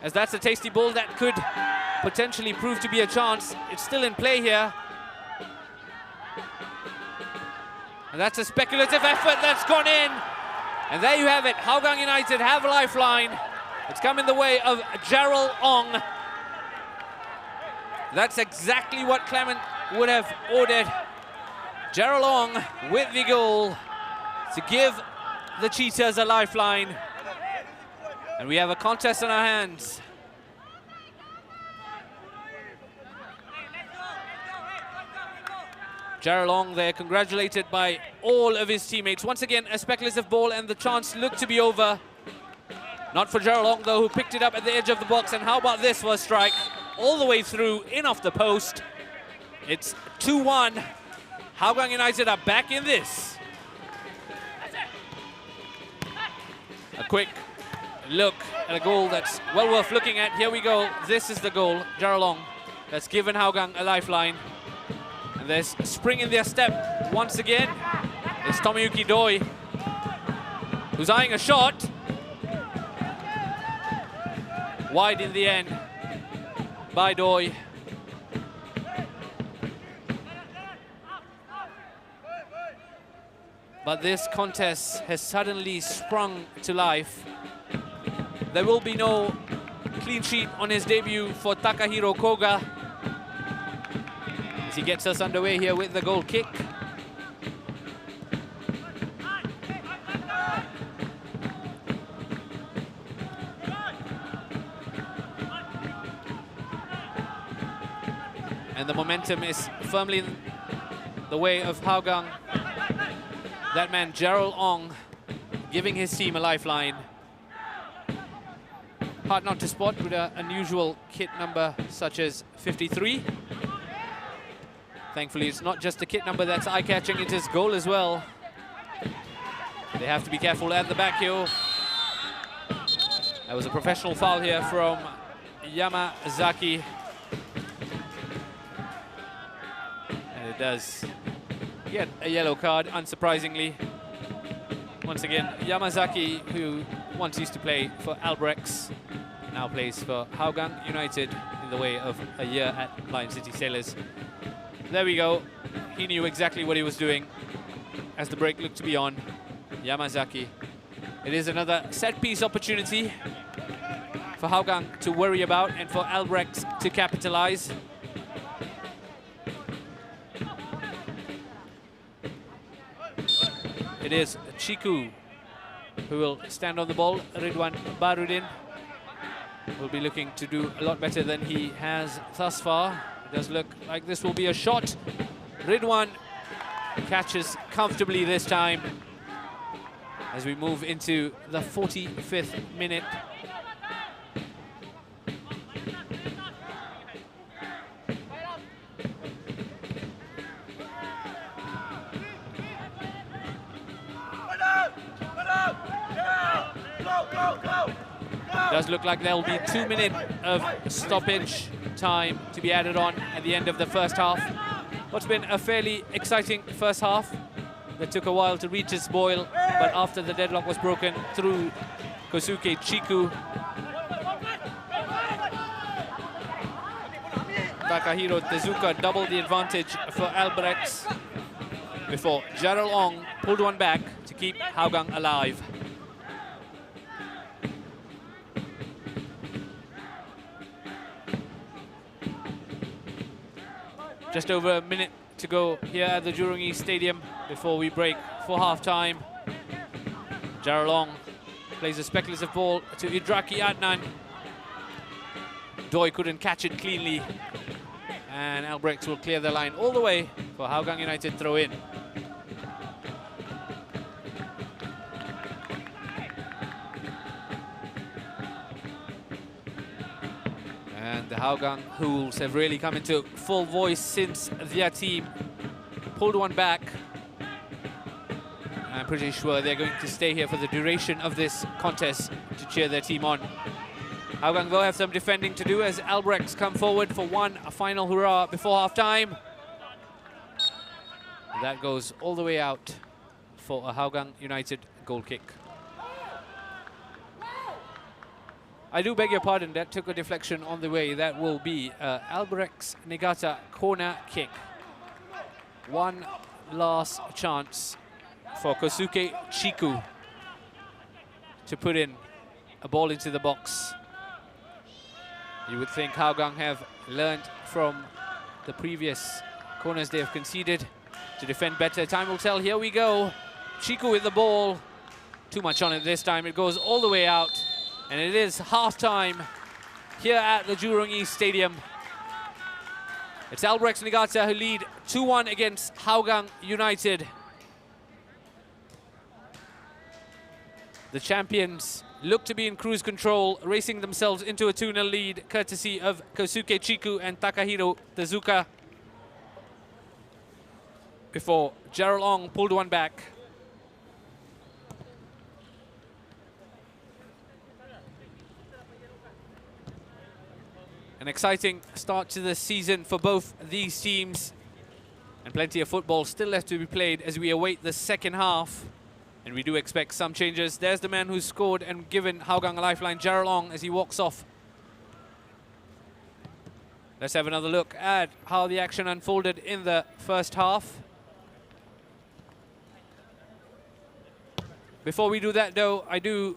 As that's a tasty ball that could potentially prove to be a chance. It's still in play here. And that's a speculative effort that's gone in. And there you have it. Hougang United have a lifeline. It's come in the way of Gerald Ong. That's exactly what Clement would have ordered. Gerald Ong with the goal to give the Cheetahs a lifeline. And we have a contest on our hands. Gerald Ong there, congratulated by all of his teammates. Once again, a speculative ball and the chance looked to be over. Not for Gerald Ong though, who picked it up at the edge of the box. And how about this for a strike? All the way through, in off the post. It's 2-1. Hougang United are back in this. A quick look at a goal that's well worth looking at. Here we go. This is the goal, Gerald Ong, that's given Hougang a lifeline. And there's a spring in their step once again. It's Tomoyuki Doi, who's eyeing a shot. Wide in the end by Doi. But this contest has suddenly sprung to life. There will be no clean sheet on his debut for Takahiro Koga, as he gets us underway here with the goal kick. And the momentum is firmly in the way of Hougang. That man, Gerald Ong, giving his team a lifeline. Hard not to spot with an unusual kit number such as 53. Thankfully, it's not just a kit number that's eye-catching, it is goal as well. They have to be careful at the back here. That was a professional foul here from Yamazaki. And it does get a yellow card, unsurprisingly. Once again, Yamazaki, who once used to play for Albirex, now plays for Hougang United in the way of a year at Lion City Sailors. There we go. He knew exactly what he was doing as the break looked to be on. Yamazaki. It is another set-piece opportunity for Hougang to worry about and for Albirex to capitalize. It is Chiku who will stand on the ball. Ridwan Barudin will be looking to do a lot better than he has thus far. It does look like this will be a shot. Ridwan catches comfortably this time as we move into the 45th minute. Does look like there'll be 2 minutes of stoppage time to be added on at the end of the first half. What's been a fairly exciting first half that took a while to reach its boil, but after the deadlock was broken through Kosuke Chiku, Takahiro Tezuka doubled the advantage for Albirex before Gerald Ong pulled one back to keep Hougang alive. Just over a minute to go here at the Jurong East Stadium before we break for half-time. Gerald Ong plays a speculative ball to Idraki Adnan. Doi couldn't catch it cleanly, and Albirex will clear the line all the way for Hougang United throw-in. And the Hougang Hools have really come into full voice since their team pulled one back. I'm pretty sure they're going to stay here for the duration of this contest to cheer their team on. Hougang will have some defending to do as Albirex come forward for one final hurrah before half-time. That goes all the way out for a Hougang United goal kick. I do beg your pardon, that took a deflection on the way. That will be Albirex Niigata corner kick. One last chance for Kosuke Chiku to put in a ball into the box. You would think Hougang have learned from the previous corners they have conceded to defend better. Time will tell. Here we go. Chiku with the ball. Too much on it this time. It goes all the way out. And it is half-time here at the Jurong East Stadium. It's Albirex Niigata who lead 2-1 against Hougang United. The champions look to be in cruise control, racing themselves into a 2-0 lead, courtesy of Kosuke Chiku and Takahiro Tezuka, before Gerald Ong pulled one back. An exciting start to the season for both these teams. And Plenty of football still left to be played as we await the second half. And we do expect some changes. There's the man who's scored and given Hougang a lifeline, Jurong, as he walks off. Let's have another look at how the action unfolded in the first half. Before we do that, though, I do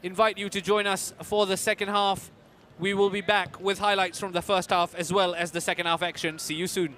invite you to join us for the second half. We will be back with highlights from the first half as well as the second half action. See you soon.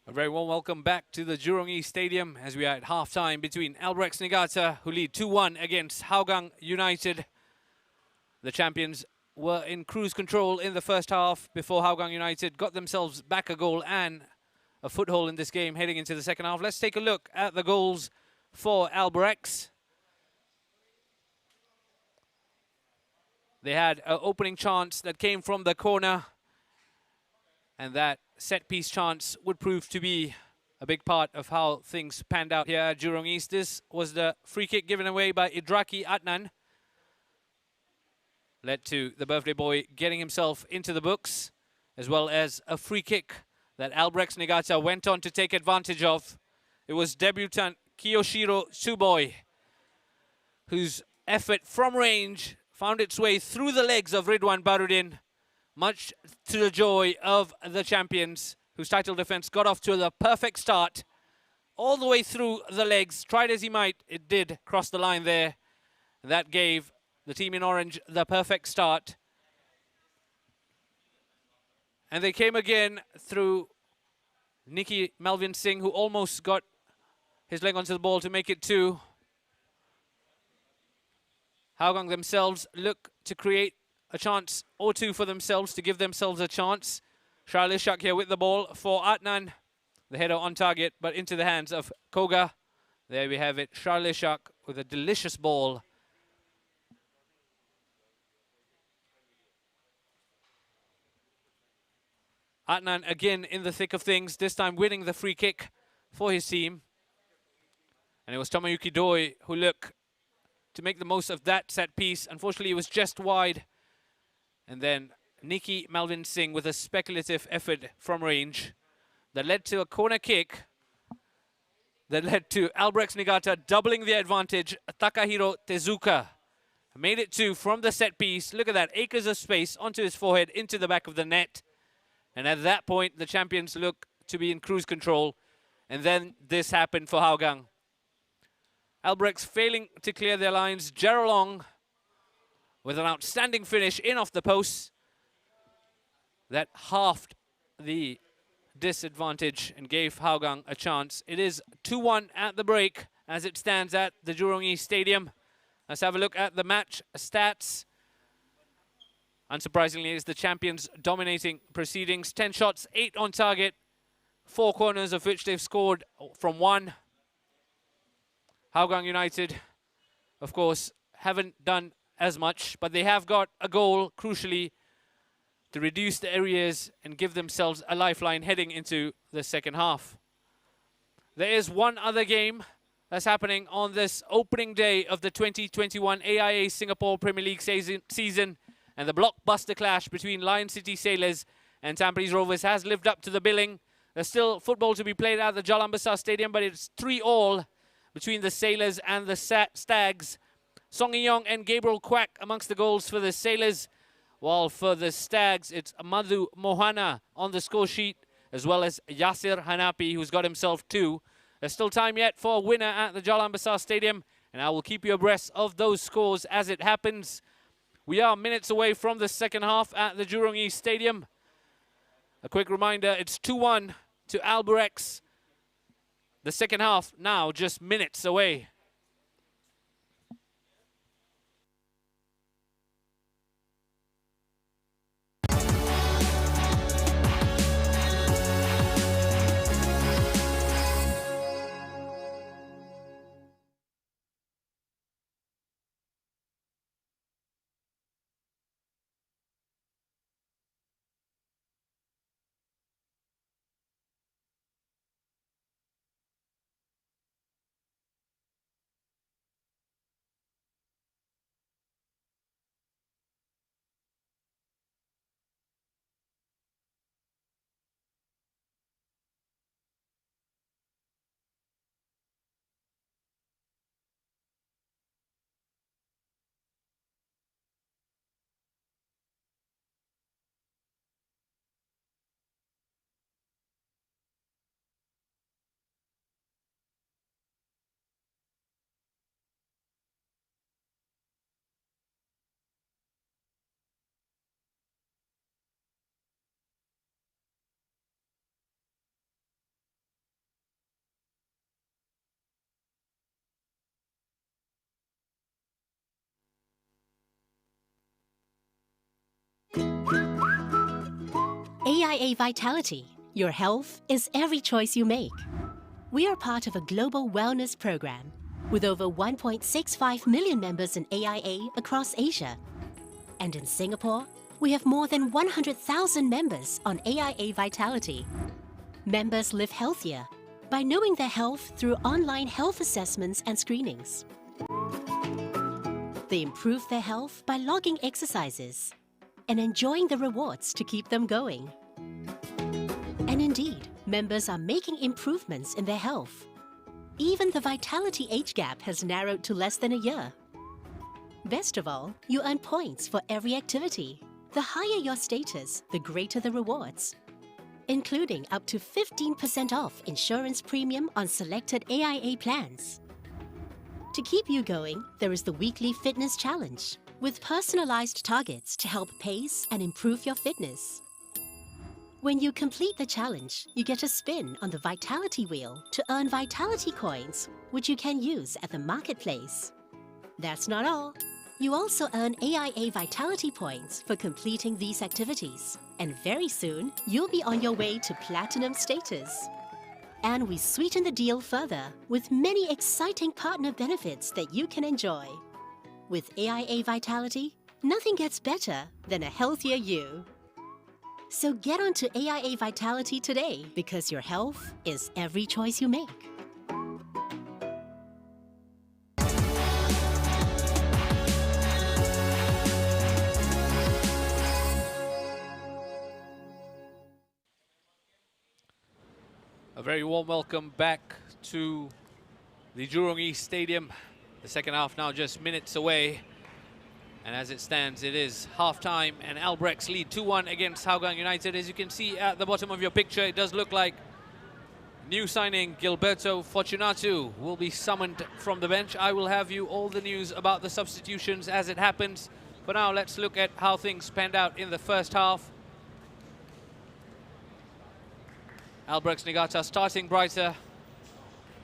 A very warm welcome back to the Jurong East Stadium as we are at half-time between Albirex Niigata, who lead 2-1 against Hougang United. The champions were in cruise control in the first half before Hougang United got themselves back a goal and a foothold in this game heading into the second half. Let's take a look at the goals for Albirex. They had an opening chance that came from the corner, and that set-piece chance would prove to be a big part of how things panned out here at Jurong East. This was the free kick given away by Idraki Adnan. Led to the birthday boy getting himself into the books, as well as a free kick that Albirex Niigata went on to take advantage of. It was debutant Kiyoshiro Tsuboi, whose effort from range found its way through the legs of Ridwan Barudin, much to the joy of the champions, whose title defense got off to the perfect start. All the way through the legs, tried as he might, it did cross the line there. That gave the team in orange the perfect start. And they came again through Nicky Melvin Singh, who almost got his leg onto the ball to make it 2. Hougang themselves look to create a chance or two for themselves, to give themselves a chance. Charles Ishak here with the ball for Adnan. The header on target, but into the hands of Koga. There we have it. Charles Shak with a delicious ball. Adnan again in the thick of things, this time winning the free kick for his team. And it was Tomoyuki Doi who looked to make the most of that set piece. Unfortunately, it was just wide. And then Nikki Malvin Singh with a speculative effort from range that led to a corner kick that led to Albirex Niigata doubling the advantage. Takahiro Tezuka made it 2 from the set piece. Look at that, acres of space onto his forehead, into the back of the net. And at that point, the champions look to be in cruise control. And then this happened for Hougang. Albirex failing to clear their lines. Jurong with an outstanding finish in off the post that halved the disadvantage and gave Hougang a chance. It is 2-1 at the break as it stands at the Jurong East Stadium. Let's have a look at the match stats. Unsurprisingly, it's the champions dominating proceedings. 10 shots, 8 on target, 4 corners of which they've scored from 1. Hougang United, of course, haven't done as much, but they have got a goal, crucially, to reduce the areas and give themselves a lifeline heading into the second half. There is one other game that's happening on this opening day of the 2021 AIA Singapore Premier League season. And the blockbuster clash between Lion City Sailors and Tampines Rovers has lived up to the billing. There's still football to be played at the Jalan Besar Stadium, but it's 3-3 between the Sailors and the Stags. Song In-yong and Gabriel Kwak amongst the goals for the Sailors, while for the Stags, it's Madhu Mohana on the score sheet, as well as Yasir Hanapi, who's got himself 2. There's still time yet for a winner at the Jalan Besar Stadium, and I will keep you abreast of those scores as it happens. We are minutes away from the second half at the Jurong East Stadium. A quick reminder, it's 2-1 to Albirex. The second half now just minutes away. AIA Vitality. Your health is every choice you make. We are part of a global wellness program with over 1.65 million members in AIA across Asia. And in Singapore, we have more than 100,000 members on AIA Vitality. Members live healthier by knowing their health through online health assessments and screenings. They improve their health by logging exercises and enjoying the rewards to keep them going. And indeed, members are making improvements in their health. Even the vitality age gap has narrowed to less than a year. Best of all, you earn points for every activity. The higher your status, the greater the rewards, including up to 15% off insurance premium on selected AIA plans. To keep you going, there is the weekly fitness challenge, with personalized targets to help pace and improve your fitness. When you complete the challenge, you get a spin on the Vitality Wheel to earn Vitality Coins, which you can use at the marketplace. That's not all. You also earn AIA Vitality Points for completing these activities. And very soon, you'll be on your way to Platinum status. And we sweeten the deal further with many exciting partner benefits that you can enjoy. With AIA Vitality, nothing gets better than a healthier you. So get onto AIA Vitality today because your health is every choice you make. A very warm welcome back to the Jurong East Stadium. The second half now just minutes away. And as it stands, it is half-time and Albirex lead 2-1 against Hougang United. As you can see at the bottom of your picture, it does look like new signing Gilberto Fortunato will be summoned from the bench. I will have you all the news about the substitutions as it happens. For now, let's look at how things panned out in the first half. Albirex Niigata starting brighter,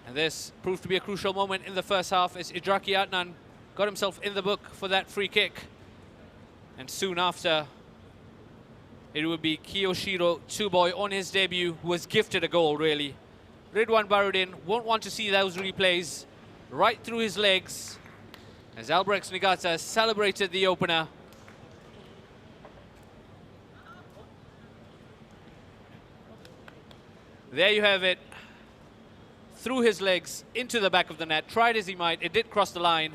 and this proved to be a crucial moment in the first half as Idraki Adnan got himself in the book for that free kick. And soon after, it would be Kiyoshiro Tsuboy on his debut, who was gifted a goal, really. Ridwan Barudin won't want to see those replays right through his legs as Albirex Niigata celebrated the opener. There you have it, through his legs, into the back of the net. Tried as he might, it did cross the line.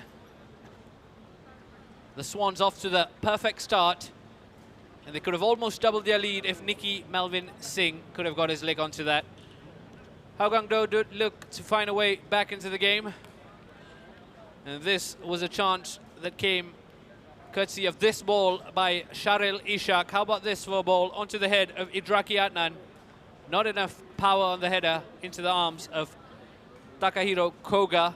The Swans off to the perfect start, and they could have almost doubled their lead if Nicky Melvin Singh could have got his leg onto that. Hougang though did look to find a way back into the game, and this was a chance that came courtesy of this ball by Sharil Ishak. How about this for a ball onto the head of Idraki Adnan? Not enough power on the header into the arms of Takahiro Koga.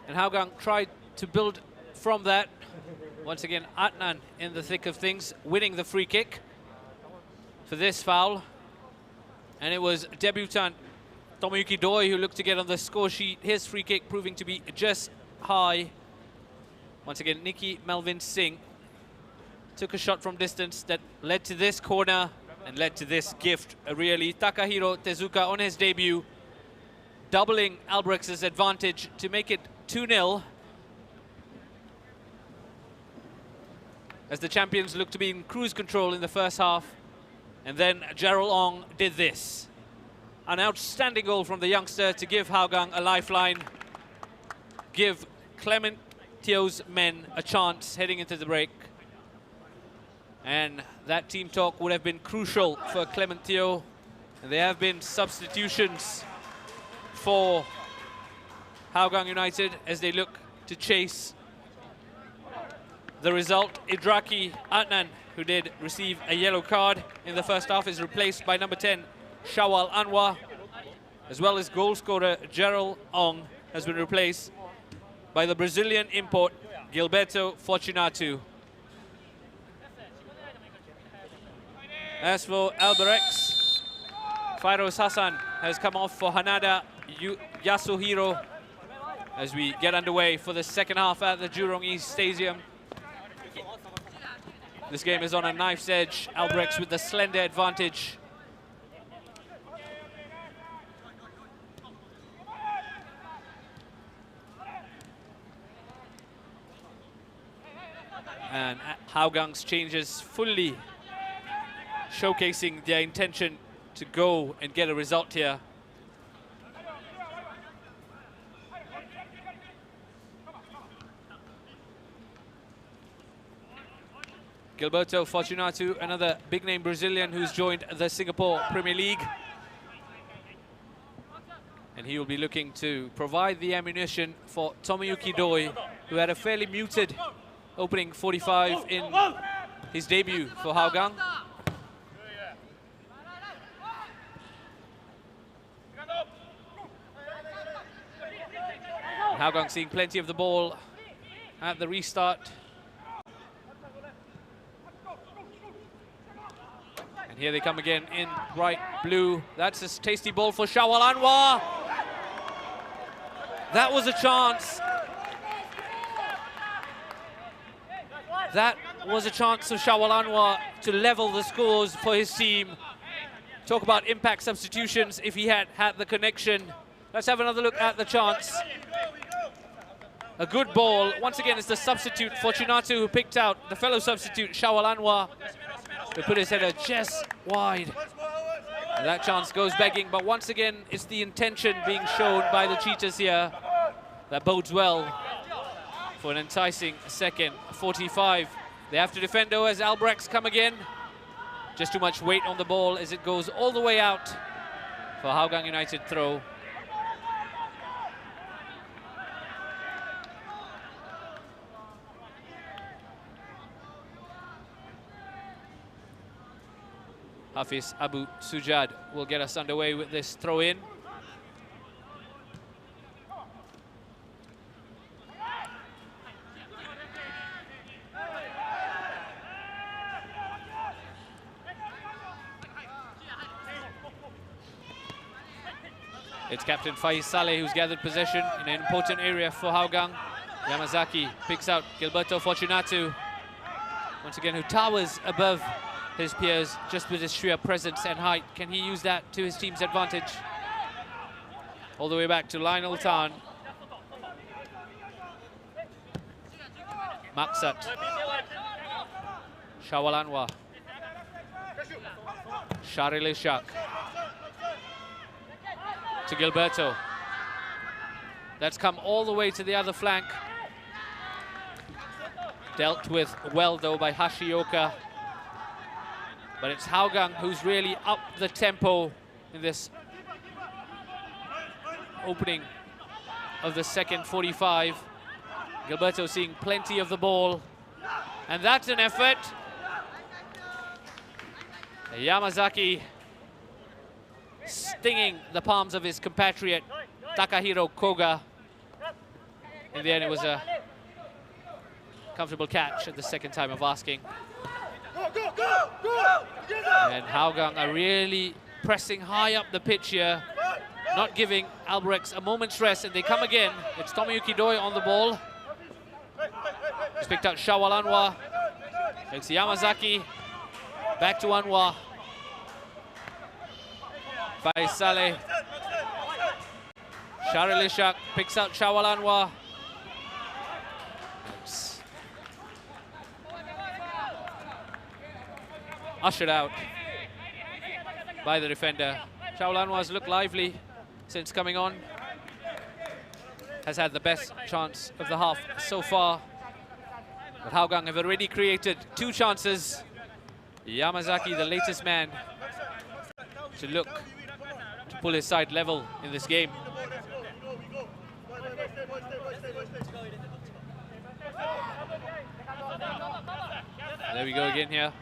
And Hougang tried to build from that. Once again, Adnan in the thick of things, winning the free kick for this foul. And it was debutant Tomoyuki Doi who looked to get on the score sheet. His free kick proving to be just high. Once again, Nicky Melvin Singh took a shot from distance that led to this corner and led to this gift, really. Takahiro Tezuka on his debut, doubling Albrex's advantage to make it 2-0. As the champions look to be in cruise control in the first half. And then Gerald Ong did this. An outstanding goal from the youngster to give Hougang a lifeline. Give Clement Teo's men a chance heading into the break. And that team talk would have been crucial for Clement Teo. And there have been substitutions for Hougang United as they look to chase the result. Idraki Adnan, who did receive a yellow card in the first half, is replaced by number 10, Shawal Anwar, as well as goal scorer Gerald Ong has been replaced by the Brazilian import Gilberto Fortunato. As for Albirex, Fairoz Hassan has come off for Hanada Yasuhiro as we get underway for the second half at the Jurong East Stadium. This game is on a knife's edge. Albirex with the slender advantage. And Hougang's changes fully showcasing their intention to go and get a result here. Gilberto Fortunato, another big-name Brazilian who's joined the Singapore Premier League. And he will be looking to provide the ammunition for Tomoyuki Doi, who had a fairly muted opening 45 in his debut for Hougang. Hougang seeing plenty of the ball at the restart. And here they come again in bright blue. That's a tasty ball for Shawal Anwar. That was a chance. That was a chance for Shawal Anwar to level the scores for his team. Talk about impact substitutions if he had had the connection. Let's have another look at the chance. A good ball. Once again, it's the substitute, Fortunato, who picked out the fellow substitute, Shawal Anwar, who put his header just wide. And that chance goes begging, but once again, it's the intention being shown by the Cheetahs here that bodes well for an enticing second 45. They have to defend though as Albirex come again. Just too much weight on the ball as it goes all the way out for Hougang United throw. Hafiz Abu Sujad will get us underway with this throw-in. It's captain Faiz Saleh who's gathered possession in an important area for Hougang. Yamazaki picks out Gilberto Fortunato, once again, who towers above his peers just with his sheer presence and height. Can he use that to his team's advantage? All the way back to Lionel Tan. Maksat. Shawal Anwar. Sharil Ishak. To Gilberto. That's come all the way to the other flank. Dealt with well though by Hashioka. But it's Hougang who's really up the tempo in this opening of the second 45. Gilberto seeing plenty of the ball. And that's an effort. Yamazaki stinging the palms of his compatriot Takahiro Koga. In the end, it was a comfortable catch at the second time of asking. And Hougang are really pressing high up the pitch here, not giving Albirex a moment's rest, and they come again. It's Tomoyuki Doi on the ball. He's picked out Shawal Anwar. It's Yamazaki. Back to Anwar. Faiz Saleh. Sharil Ishak picks out Shawal Anwar. It's ushered out by the defender. Shawal Anwar's looked lively since coming on. Has had the best chance of the half so far. But Hougang have already created 2 chances. Yamazaki, the latest man to look to pull his side level in this game. There we go again here.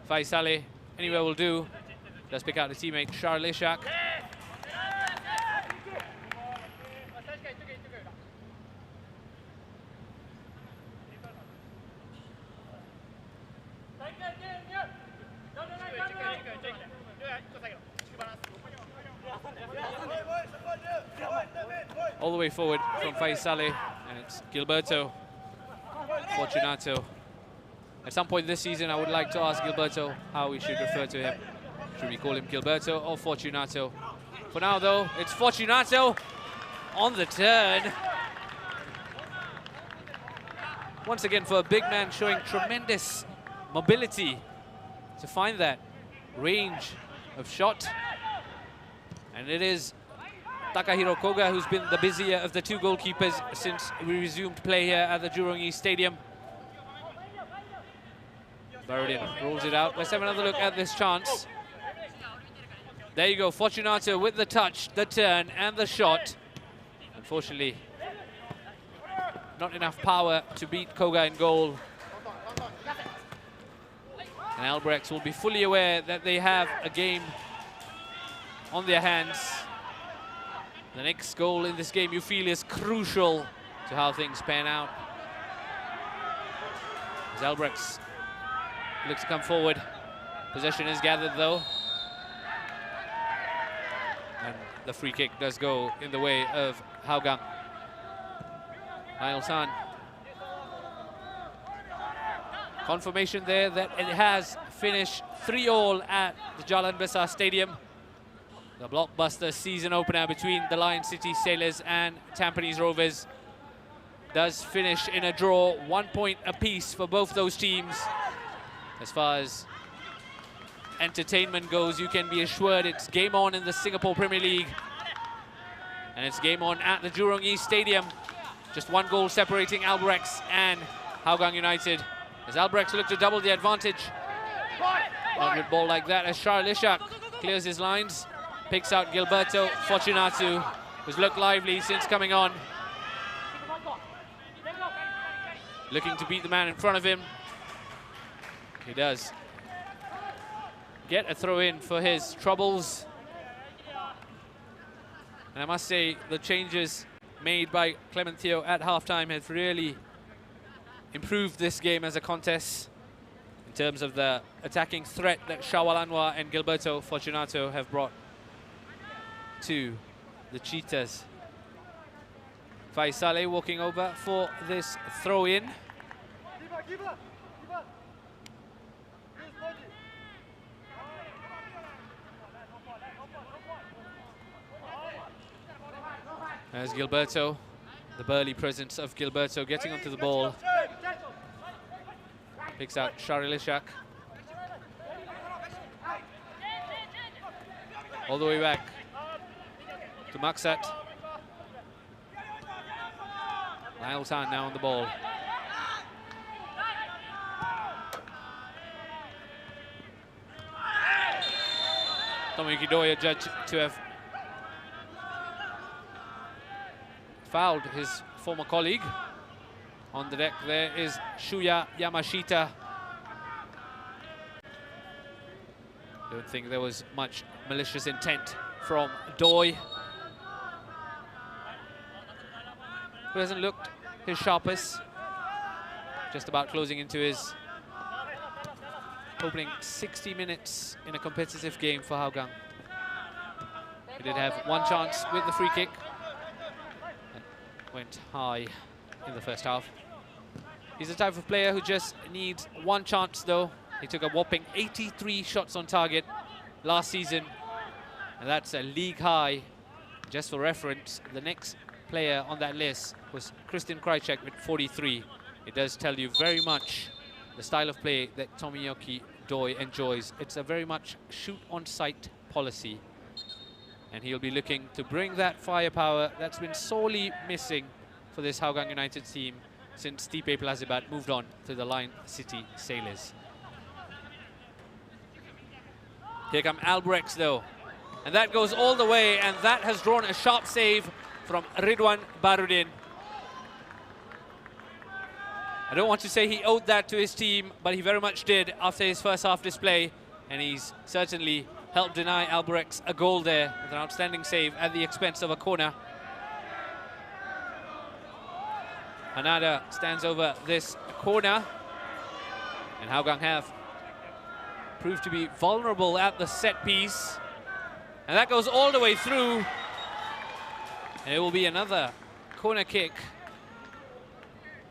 Faiz Saleh, anywhere will do. Let's pick out his teammate, Sharil Ishak. All the way forward from Faiz Saleh, and it's Gilberto Fortunato. At some point this season, I would like to ask Gilberto how we should refer to him. Should we call him Gilberto or Fortunato? For now, though, it's Fortunato on the turn. Once again, for a big man showing tremendous mobility to find that range of shot. And it is Takahiro Koga who's been the busier of the 2 goalkeepers since we resumed play here at the Jurong East Stadium. Baradin rolls it out. Let's have another look at this chance. There you go, Fortunato with the touch, the turn, and the shot. Unfortunately, not enough power to beat Koga in goal. And Albirex will be fully aware that they have a game on their hands. The next goal in this game, you feel, is crucial to how things pan out. As Albirex looks to come forward. Possession is gathered, though. And the free kick does go in the way of Hougang. Niall San. Confirmation there that it has finished 3-3 at the Jalan Besar Stadium. The blockbuster season opener between the Lion City Sailors and Tampines Rovers does finish in a draw, 1 point apiece for both those teams. As far as entertainment goes, you can be assured it's game on in the Singapore Premier League. And it's game on at the Jurong East Stadium. Just 1 goal separating Albirex and Hougang United. As Albirex look to double the advantage. Not with ball like that as Charles clears his lines. Picks out Gilberto Fortunato, who's looked lively since coming on. Looking to beat the man in front of him. He does get a throw in for his troubles. And I must say, the changes made by Clementio at halftime have really improved this game as a contest in terms of the attacking threat that Shawal Anwar and Gilberto Fortunato have brought to the Cheetahs. Faisale walking over for this throw-in. As Gilberto, the burly presence of Gilberto getting onto the ball. Picks out Sharilishak. All the way back to Maksat. Niall Tan now on the ball. Tomoyuki Doya judged to have fouled his former colleague. On the deck there is Shuya Yamashita. Don't think there was much malicious intent from Doi, who hasn't looked his sharpest. Just about closing into his opening 60 minutes in a competitive game for Hougang. He did have 1 chance with the free kick. Went high in the first half. He's the type of player who just needs 1 chance though. He took a whopping 83 shots on target last season, and that's a league high. Just for reference, the next player on that list was Christian Krajcek with 43. It does tell you very much the style of play that Tomoyuki Doi enjoys. It's a very much shoot on sight policy, and he'll be looking to bring that firepower that's been sorely missing for this Hougang United team since Stipe Plazibat moved on to the Lion City Sailors. Here come Albirex though, and that goes all the way, and that has drawn a sharp save from Ridwan Barudin. I don't want to say he owed that to his team, but he very much did after his first half display, and he's certainly helped deny Albirex a goal there with an outstanding save at the expense of a corner. Hanada stands over this corner, and Hougang have proved to be vulnerable at the set piece, and that goes all the way through, and it will be another corner kick.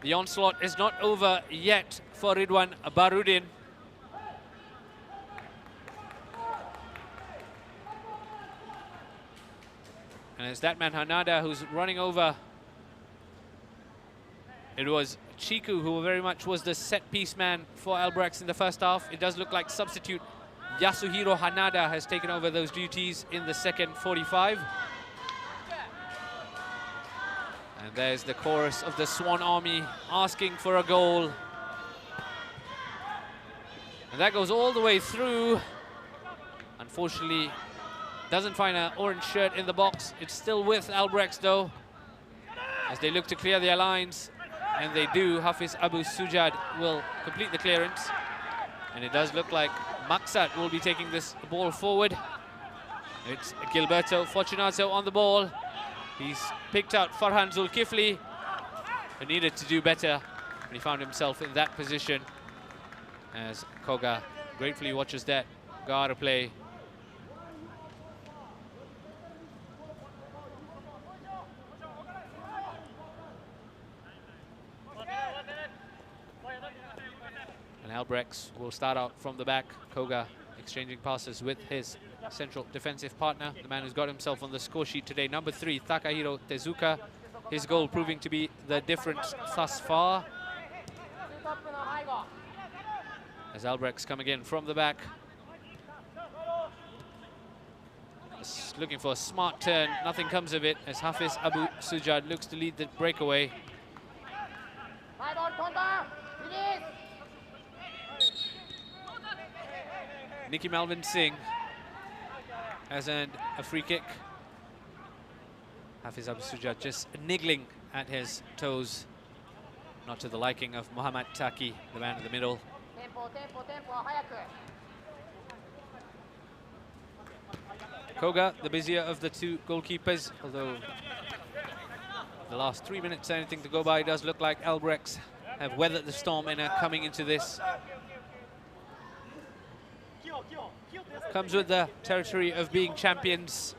The onslaught is not over yet for Ridwan Barudin. And it's that man Hanada who's running over. It was Chiku who very much was the set-piece man for Albirex in the first half. It does look like substitute Yasuhiro Hanada has taken over those duties in the second 45. And there's the chorus of the Swan Army asking for a goal. And that goes all the way through. Unfortunately, doesn't find an orange shirt in the box. It's still with Albirex though, as they look to clear their lines. And they do. Hafiz Abu Sujad will complete the clearance. And it does look like Maksat will be taking this ball forward. It's Gilberto Fortunato on the ball. He's picked out Farhan Zulkifli, who needed to do better when he found himself in that position. As Koga gratefully watches that Gara play. And Albirex will start out from the back. Koga exchanging passes with his central defensive partner, the man who's got himself on the score sheet today, number 3, Takahiro Tezuka. His goal proving to be the difference thus far. As Albirex come again from the back. Looking for a smart turn, nothing comes of it as Hafiz Abu Sujad looks to lead the breakaway. Nicky Melvin Singh has earned a free kick. Hafiz Abu Sujad just niggling at his toes, not to the liking of Muhammad Taki, the man in the middle. Koga, the busier of the two goalkeepers, although the last 3 minutes, anything to go by, does look like Albirex have weathered the storm and are coming into this. Comes with the territory of being champions.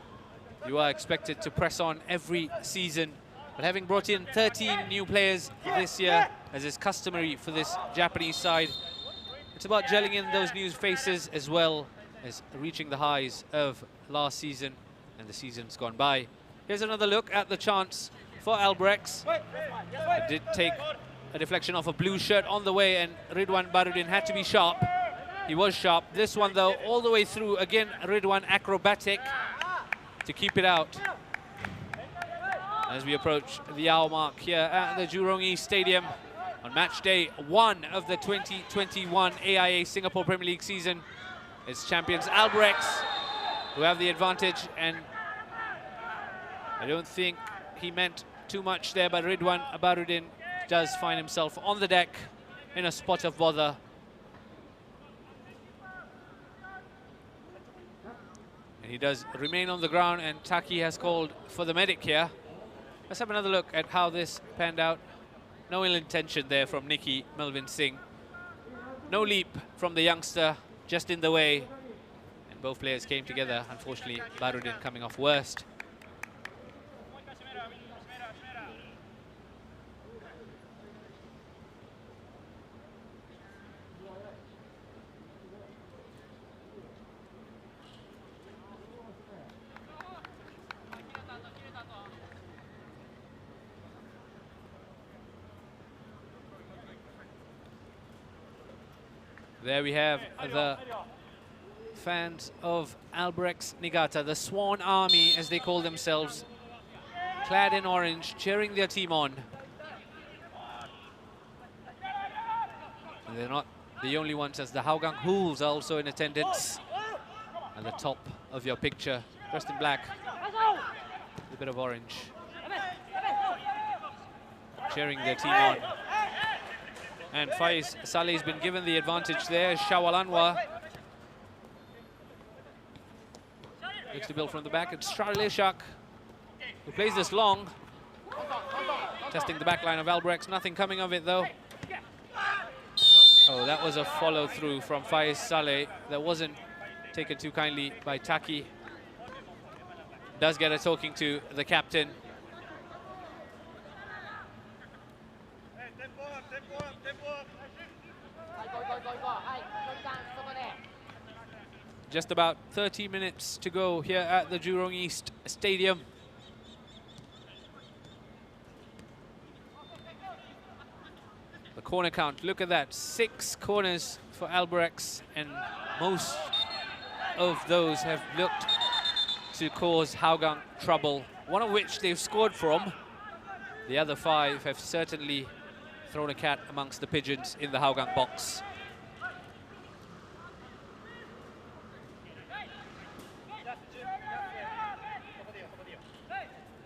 You are expected to press on every season, but having brought in 13 new players this year, as is customary for this Japanese side, it's about gelling in those new faces as well as reaching the highs of last season and the seasons gone by. Here's another look at the chance for Albirex. It did take a deflection off a blue shirt on the way, and Ridwan Barudin had to be sharp. He was sharp. This one, though, all the way through. Again, Ridwan acrobatic to keep it out. As we approach the hour mark here at the Jurong East Stadium on match day 1 of the 2021 AIA Singapore Premier League season. It's champions Albirex who have the advantage, and I don't think he meant too much there, but Ridwan Barudin does find himself on the deck in a spot of bother. And he does remain on the ground, and Taki has called for the medic here. Let's have another look at how this panned out. No ill intention there from Nicky Melvin Singh. No leap from the youngster, just in the way. And both players came together. Unfortunately, Barudin coming off worst. There we have the fans of Albirex Niigata, the Swan Army as they call themselves, clad in orange, cheering their team on. And they're not the only ones, as the Hougang Hools are also in attendance. At the top of your picture, dressed in black, a bit of orange, cheering their team on. And Faiz Saleh's been given the advantage there. Shawal Anwar looks to build from the back. It's Charlie Shak who plays this long. Testing the back line of Albirex. Nothing coming of it, though. Oh, that was a follow-through from Faiz Saleh that wasn't taken too kindly by Taki. Does get a talking to the captain. Just about 30 minutes to go here at the Jurong East Stadium. The corner count, look at that, 6 corners for Albirex, and most of those have looked to cause Hougang trouble, one of which they've scored from. The other 5 have certainly thrown a cat amongst the pigeons in the Hougang box.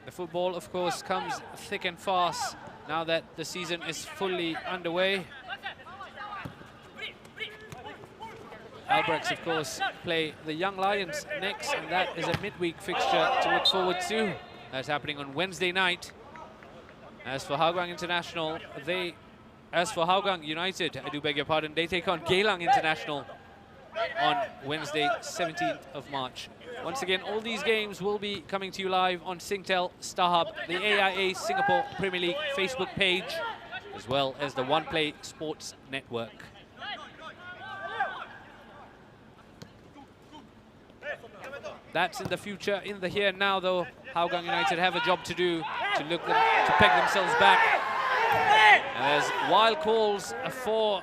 The football, of course, comes thick and fast now that the season is fully underway. Albirex, of course, play the Young Lions next, and that is a midweek fixture to look forward to. That's happening on Wednesday night. As for Hougang United, I do beg your pardon, they take on Geylang International on Wednesday, 17th of March. Once again, all these games will be coming to you live on Singtel, StarHub, the AIA Singapore Premier League Facebook page, as well as the OnePlay Sports Network. That's in the future. In the here and now, though, Hougang United have a job to do to to peg themselves back. And there's wild calls for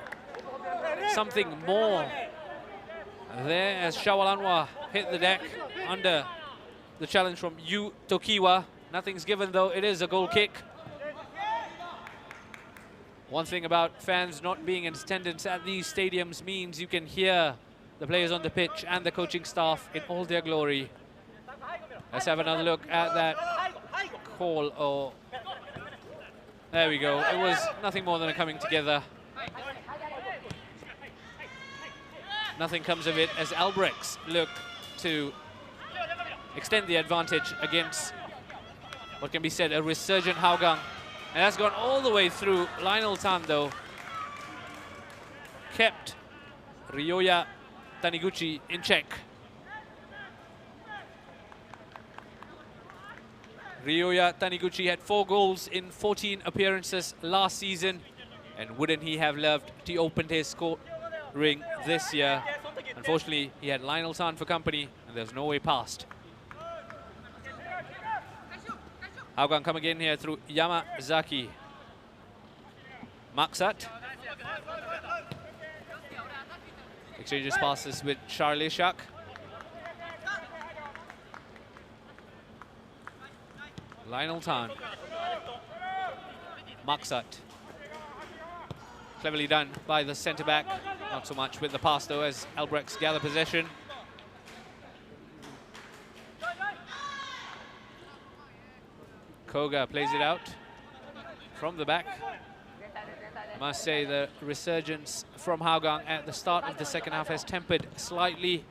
something more there as Shawal Anwar hit the deck under the challenge from Yu Tokiwa. Nothing's given, though. It is a goal kick. One thing about fans not being in attendance at these stadiums means you can hear the players on the pitch and the coaching staff in all their glory. Let's have another look at that call. Oh, there we go. It was nothing more than a coming together. Nothing comes of it as Albirex look to extend the advantage against what can be said a resurgent Hougang. And that's gone all the way through. Lionel Tan, though, kept Ryoya Taniguchi in check. Ryoya Taniguchi had 4 goals in 14 appearances last season, and wouldn't he have loved to open his scoring this year? Unfortunately, he had Lionel Tan for company, and there's no way past. Hougang come again here through Yamazaki. Maksat exchanges passes with Charleshak. Lionel Tan. Maksat. Cleverly done by the centre-back. Not so much with the pass, though, as Albirex gather possession. Koga plays it out from the back. I must say the resurgence from Hougang at the start of the second half has tempered slightly.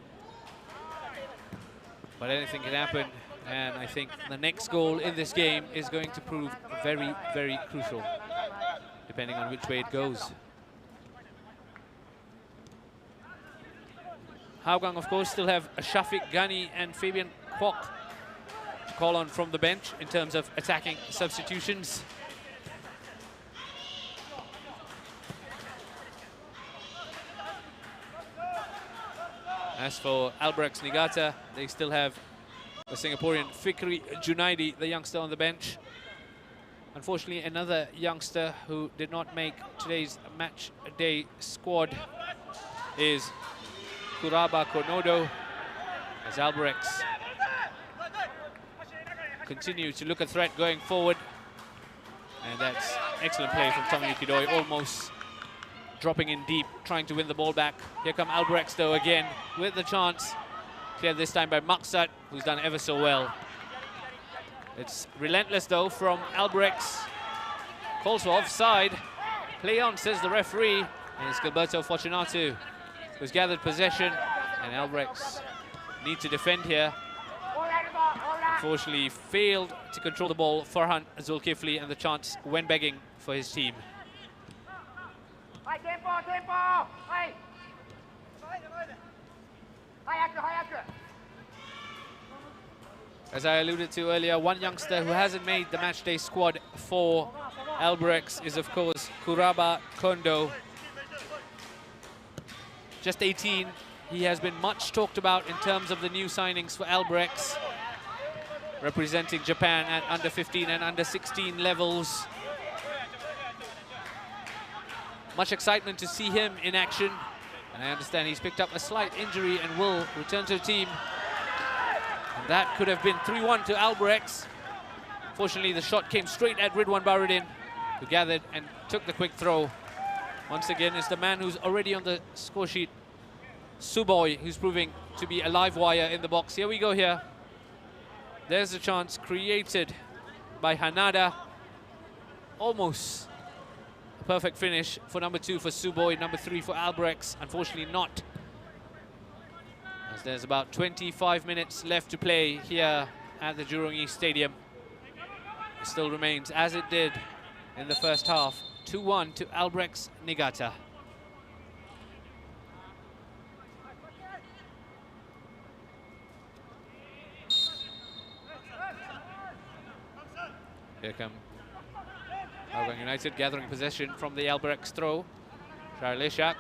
But anything can happen. And I think the next goal in this game is going to prove very, very crucial, depending on which way it goes. Hougang, of course, still have Shafiq Ghani and Fabian Kwok to call on from the bench in terms of attacking substitutions. As for Albirex Niigata, they still have the Singaporean Fikri Junaidi, the youngster on the bench. Unfortunately, another youngster who did not make today's match day squad is Kuraba Konodo, as Albirex continue to look a threat going forward. And that's excellent play from Tomoyuki Doi, almost dropping in deep, trying to win the ball back. Here come Albirex, though, again with the chance. Cleared this time by Maksat, who's done ever so well. It's relentless, though, from Albirex. Calls for offside. Play on, says the referee. And it's Gilberto Fortunato who's gathered possession. And Albirex need to defend here. Unfortunately, failed to control the ball. Farhan Zulkifli, and the chance went begging for his team. As I alluded to earlier, one youngster who hasn't made the matchday squad for Albirex is, of course, Kuraba Kondo. Just 18, he has been much talked about in terms of the new signings for Albirex, representing Japan at under 15 and under 16 levels. Much excitement to see him in action. And I understand he's picked up a slight injury and will return to the team. And that could have been 3-1 to Albirex. Fortunately, the shot came straight at Ridwan Baruddin, who gathered and took the quick throw. Once again, it's the man who's already on the score sheet, Suboy, who's proving to be a live wire in the box. Here we go here. There's a chance created by Hanada. Almost a perfect finish for number 2 for Suboy, number 3 for Albirex. Unfortunately not, as there's about 25 minutes left to play here at the Jurong East Stadium. It still remains as it did in the first half, 2-1 to Albirex Niigata. Here come Hougang United gathering possession from the Albirex throw. Charleshak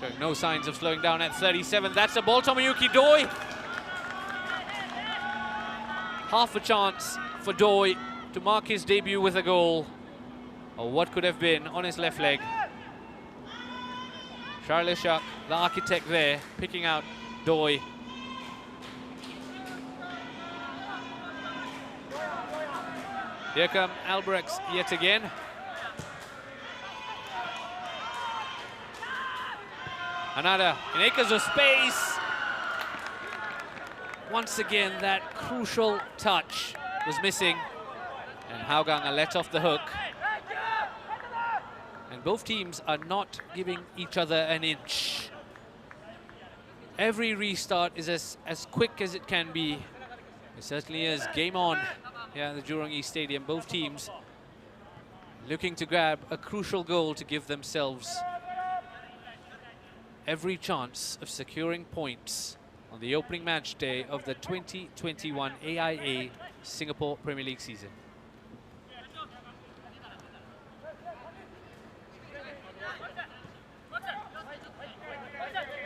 showing no signs of slowing down at 37. That's a ball. Tomoyuki Doi half a chance for Doi to mark his debut with a goal, or what could have been on his left leg. Charles Jacques, the architect there, picking out Doi. Here come Albirex yet again. Another in acres of space. Once again, that crucial touch was missing, and Hougang are let off the hook. And both teams are not giving each other an inch. Every restart is as quick as it can be. It certainly is. Game on here at the Jurong East Stadium. Both teams looking to grab a crucial goal to give themselves every chance of securing points on the opening match day of the 2021 AIA Singapore Premier League season.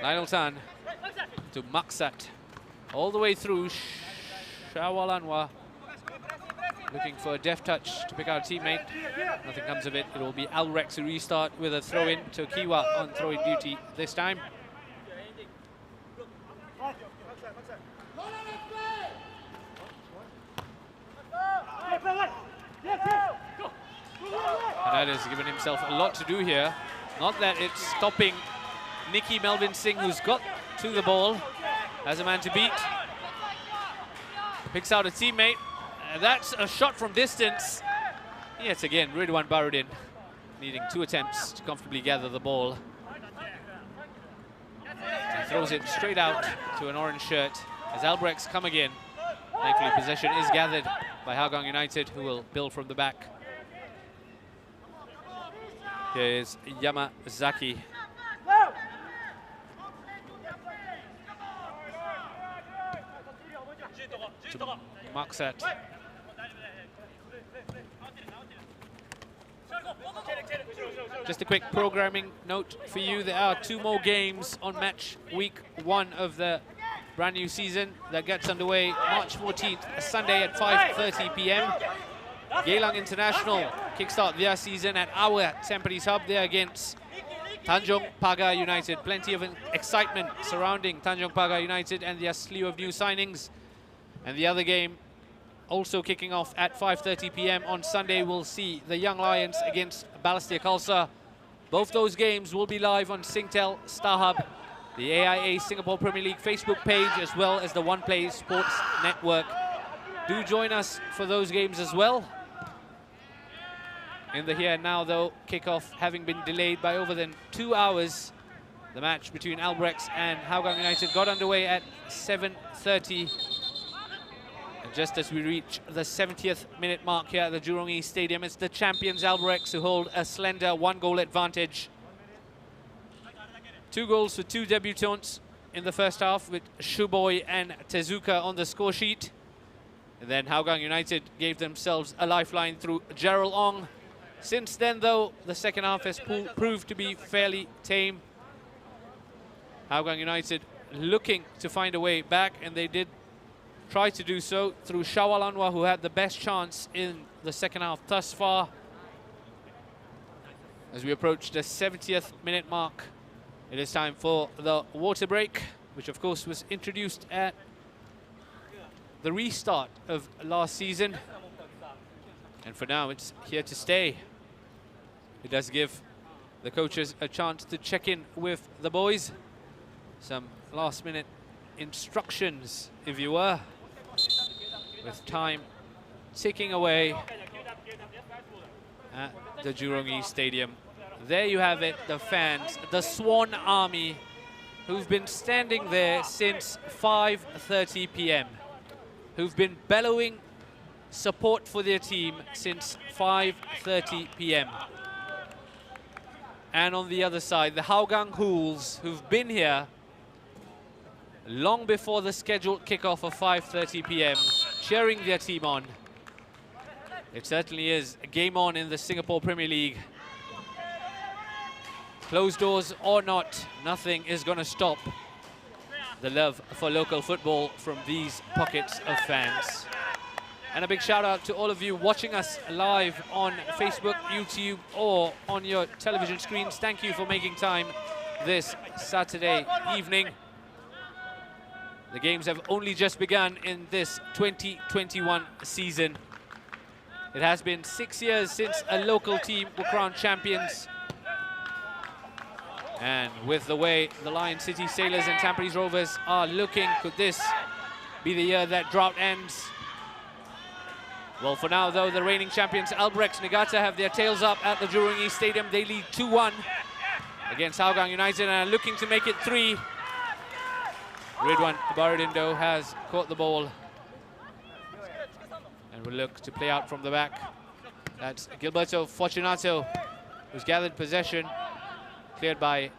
Lionel Tan to Maksat, all the way through. Shawal Anwar looking for a deft touch to pick out a teammate. Nothing comes of it. It will be Albirex to restart with a throw-in to Kiwa on throw-in duty this time. Hernandez has given himself a lot to do here. Not that it's stopping Nicky Melvin Singh, who's got to the ball, has a man to beat. Picks out a teammate. That's a shot from distance. Yet again, Ridwan Barudin needing 2 attempts to comfortably gather the ball. He throws it straight out to an orange shirt as Albirex come again. Thankfully, possession is gathered by Hougang United, who will build from the back. Here is Yamazaki. To Maksat. Just a quick programming note for you. There are 2 more games on match week 1 of the brand new season that gets underway March 14th, a Sunday at 5:30 p.m. Geylang International kickstart their season at our Tampines hub there against Tanjong Pagar United. Plenty of excitement surrounding Tanjong Pagar United and their slew of new signings. And the other game also kicking off at 5:30 p.m. on Sunday, we'll see the Young Lions against Balestier Khalsa. Both those games will be live on Singtel, StarHub, the AIA Singapore Premier League Facebook page, as well as the One Play Sports Network. Do join us for those games as well. In the here and now, though, kickoff having been delayed by over than 2 hours. The match between Albirex and Hougang United got underway at 7:30. And just as we reach the 70th minute mark here at the Jurong East Stadium, it's the champions Albirex who hold a slender 1-goal advantage. 2 goals for 2 debutants in the first half, with Shuboy and Tezuka on the score sheet. And then Hougang United gave themselves a lifeline through Gerald Ong. Since then, though, the second half has proved to be fairly tame. Hougang United looking to find a way back, and they did try to do so through Shawal Anwar, who had the best chance in the second half thus far. As we approach the 70th minute mark, it is time for the water break, which of course was introduced at the restart of last season. And for now, it's here to stay. It does give the coaches a chance to check in with the boys. Some last-minute instructions, if you were, with time ticking away at the Jurong East Stadium. There you have it, the fans, the Swan Army, who've been standing there since 5:30 p.m., who've been bellowing support for their team since 5:30 p.m. And on the other side, the Hougang Hools, who've been here long before the scheduled kickoff of 5:30 p.m., cheering their team on. It certainly is a game on in the Singapore Premier League. Closed doors or not, nothing is going to stop the love for local football from these pockets of fans. And a big shout out to all of you watching us live on Facebook, YouTube, or on your television screens. Thank you for making time this Saturday evening. The games have only just begun in this 2021 season. It has been 6 years since a local team were crowned champions. And with the way the Lion City Sailors and Tampines Rovers are looking, could this be the year that drought ends? Well, for now, though, the reigning champions Albirex Niigata have their tails up at the Jurong East Stadium. They lead 2-1 against Hougang United and are looking to make it 3. Ridwan Baradindo has caught the ball and will look to play out from the back. That's Gilberto Fortunato, who's gathered possession, cleared by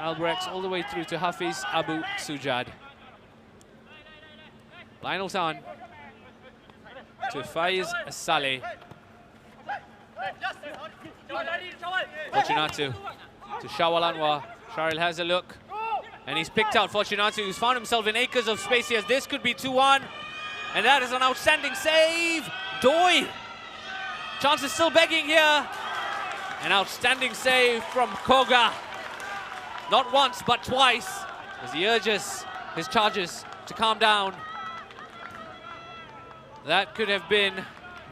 Albirex all the way through to Hafiz Abu Sujad. Lionel Tan to Faiz Saleh. Fortunato to Shawal Anwar. Sharil has a look, and he's picked out Fortunato, who's found himself in acres of space here. This could be 2-1, and that is an outstanding save. Doi. Chance is still begging here. An outstanding save from Koga. Not once, but twice, as he urges his charges to calm down. That could have been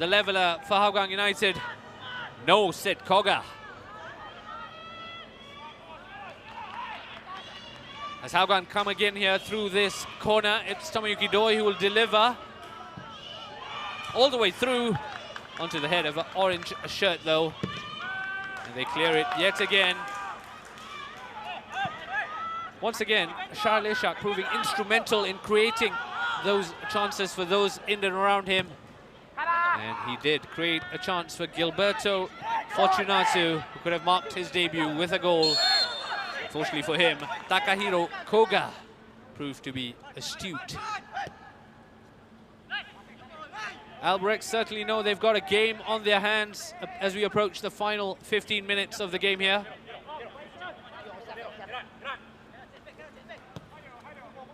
the leveler for Hougang United. No, said Koga. As Hougang come again here through this corner, it's Tomoyuki Doi who will deliver. All the way through onto the head of an orange shirt, though. And they clear it yet again. Once again, Charles Ishak proving instrumental in creating those chances for those in and around him. And he did create a chance for Gilberto Fortunato, who could have marked his debut with a goal. Unfortunately for him, Takahiro Koga proved to be astute. Albirex certainly know they've got a game on their hands as we approach the final 15 minutes of the game here.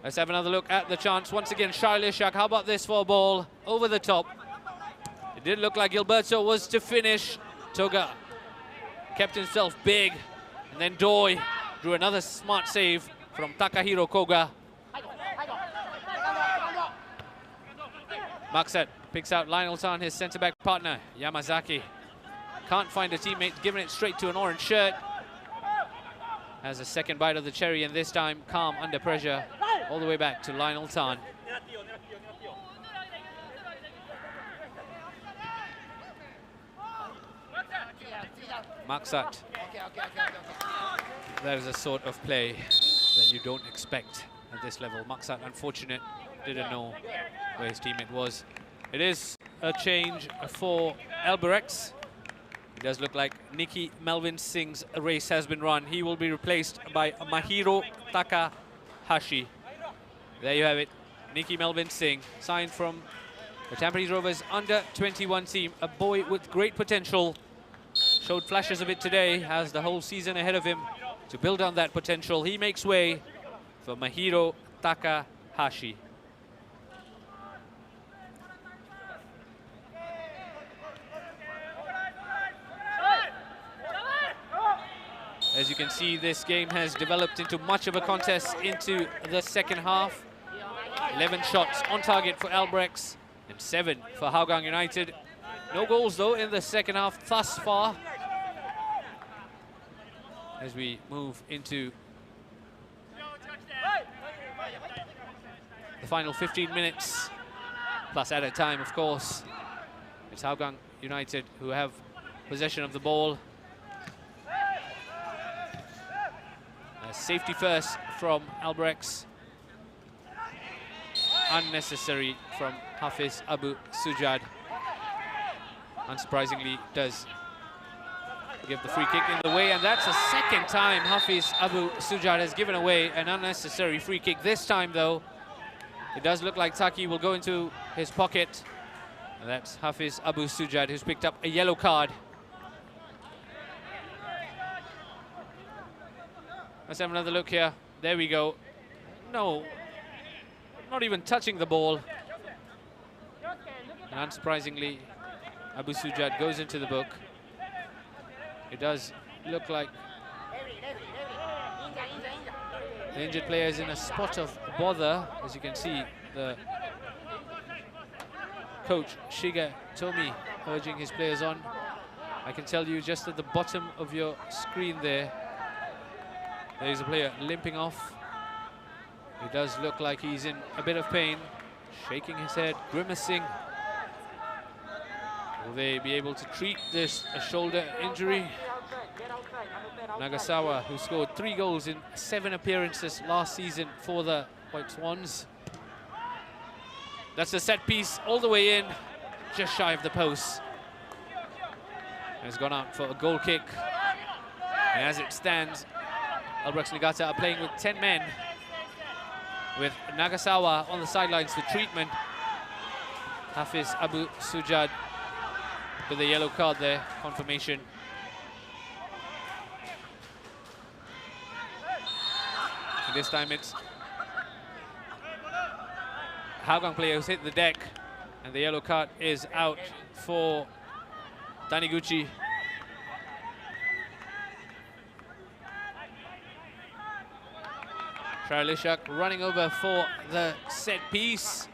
Let's have another look at the chance. Once again, Charles Ishak. How about this for a ball over the top? It did look like Gilberto was to finish. Toga kept himself big. And then Doi drew another smart save from Takahiro Koga. Maksat picks out Lionel Tan, his centre-back partner, Yamazaki. Can't find a teammate, giving it straight to an orange shirt. Has a second bite of the cherry, and this time calm under pressure. All the way back to Lionel Tan. Maksat. That is a sort of play that you don't expect at this level. Maksat, unfortunate, didn't know where his teammate was. It is a change for Albirex. It does look like Nikki Melvin Singh's race has been run. He will be replaced by Mahiro Takahashi. There you have it. Nikki Melvin Singh, signed from the Tampines Rovers under-21 team. A boy with great potential. Showed flashes of it today, has the whole season ahead of him to build on that potential. He makes way for Mahiro Takahashi. As you can see, this game has developed into much of a contest into the second half. 11 shots on target for Albirex and 7 for Hougang United. No goals, though, in the second half thus far. As we move into the final 15 minutes, plus added time, of course. It's Hougang United who have possession of the ball. Safety first from Albirex. Unnecessary from Hafiz Abu Sujad. Unsurprisingly, does give the free kick in the way, and that's the second time Hafiz Abu Sujad has given away an unnecessary free kick. This time, though, it does look like Taki will go into his pocket. And that's Hafiz Abu Sujad, who's picked up a yellow card. Let's have another look here. There we go. No, not even touching the ball. And unsurprisingly, Abu Sujad goes into the book. It does look like the injured player is in a spot of bother. As you can see, the coach, Shiga Tomi, urging his players on. I can tell you just at the bottom of your screen there is a player limping off. He does look like he's in a bit of pain, shaking his head, grimacing. Will they be able to treat this a shoulder injury? Nagasawa, who scored 3 goals in 7 appearances last season for the White Swans. That's a set piece all the way in, just shy of the post. Has gone out for a goal kick. And as it stands, Albirex Niigata are playing with 10 men, with Nagasawa on the sidelines for treatment. Hafiz Abu Sujad with a yellow card there, confirmation. And this time it's Hougang player who's hit the deck, and the yellow card is out for Taniguchi. Charlishak running over for the set piece.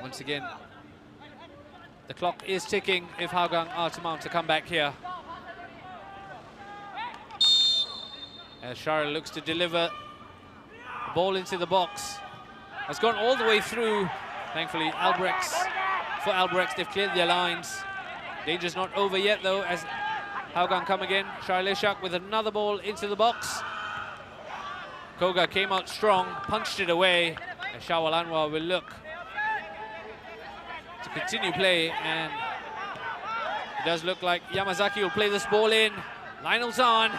Once again, the clock is ticking if Hougang are to mount a comeback here. As Charles looks to deliver the ball into the box. Has gone all the way through. Thankfully, for Albirex, they've cleared their lines. Danger's not over yet, though, as Hougang come again. Charlishak with another ball into the box. Koga came out strong, punched it away. And Shawal Anwar will look to continue play, and it does look like Yamazaki will play this ball in. Lionel's on.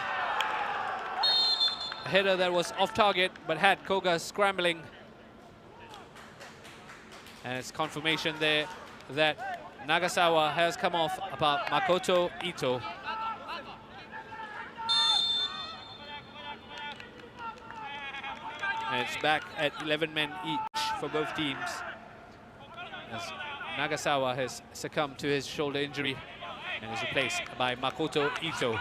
A header that was off target, but had Koga scrambling. And it's confirmation there that Nagasawa has come off about Makoto Ito. And it's back at 11 men each for both teams, as Nagasawa has succumbed to his shoulder injury and is replaced by Makoto Ito.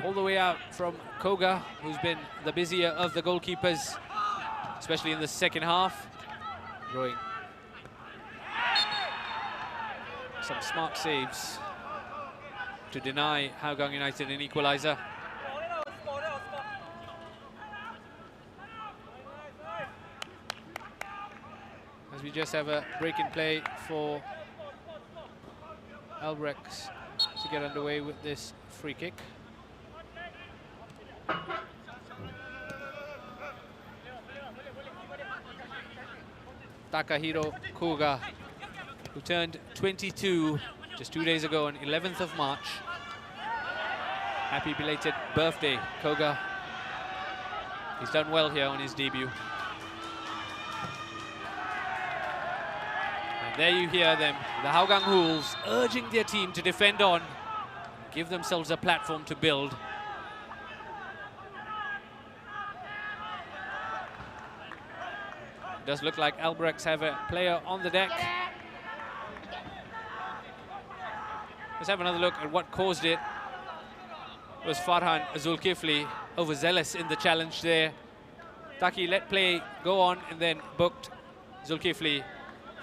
All the way out from Koga, who's been the busier of the goalkeepers, especially in the second half, drawing some smart saves to deny Hougang United an equalizer. As we just have a break in play for Albirex to get underway with this free kick. Takahiro Koga, who turned 22 just 2 days ago on 11th of March. Happy belated birthday, Koga. He's done well here on his debut. And there you hear them, the Hougang Wolves, urging their team to defend on, give themselves a platform to build. Does look like Albirex have a player on the deck. Let's have another look at what caused it. It was Farhan Zulkifli, overzealous in the challenge there. Taki let play go on and then booked Zulkifli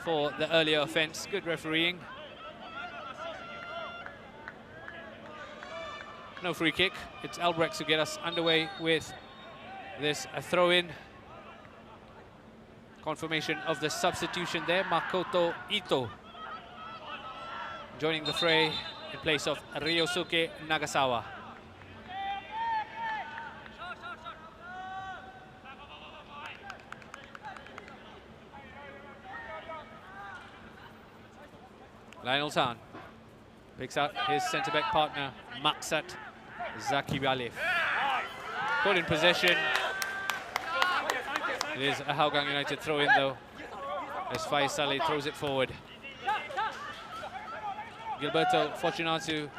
for the earlier offense. Good refereeing. No free kick. It's Albirex who get us underway with this throw-in. Confirmation of the substitution there, Makoto Ito joining the fray in place of Ryosuke Nagasawa. Lionel Tan picks out his centre-back partner, Maksat Zakibalev. Caught in possession. It is a Hougang United throw-in, though, as Faiz Saleh throws it forward. Gilberto Fortunato,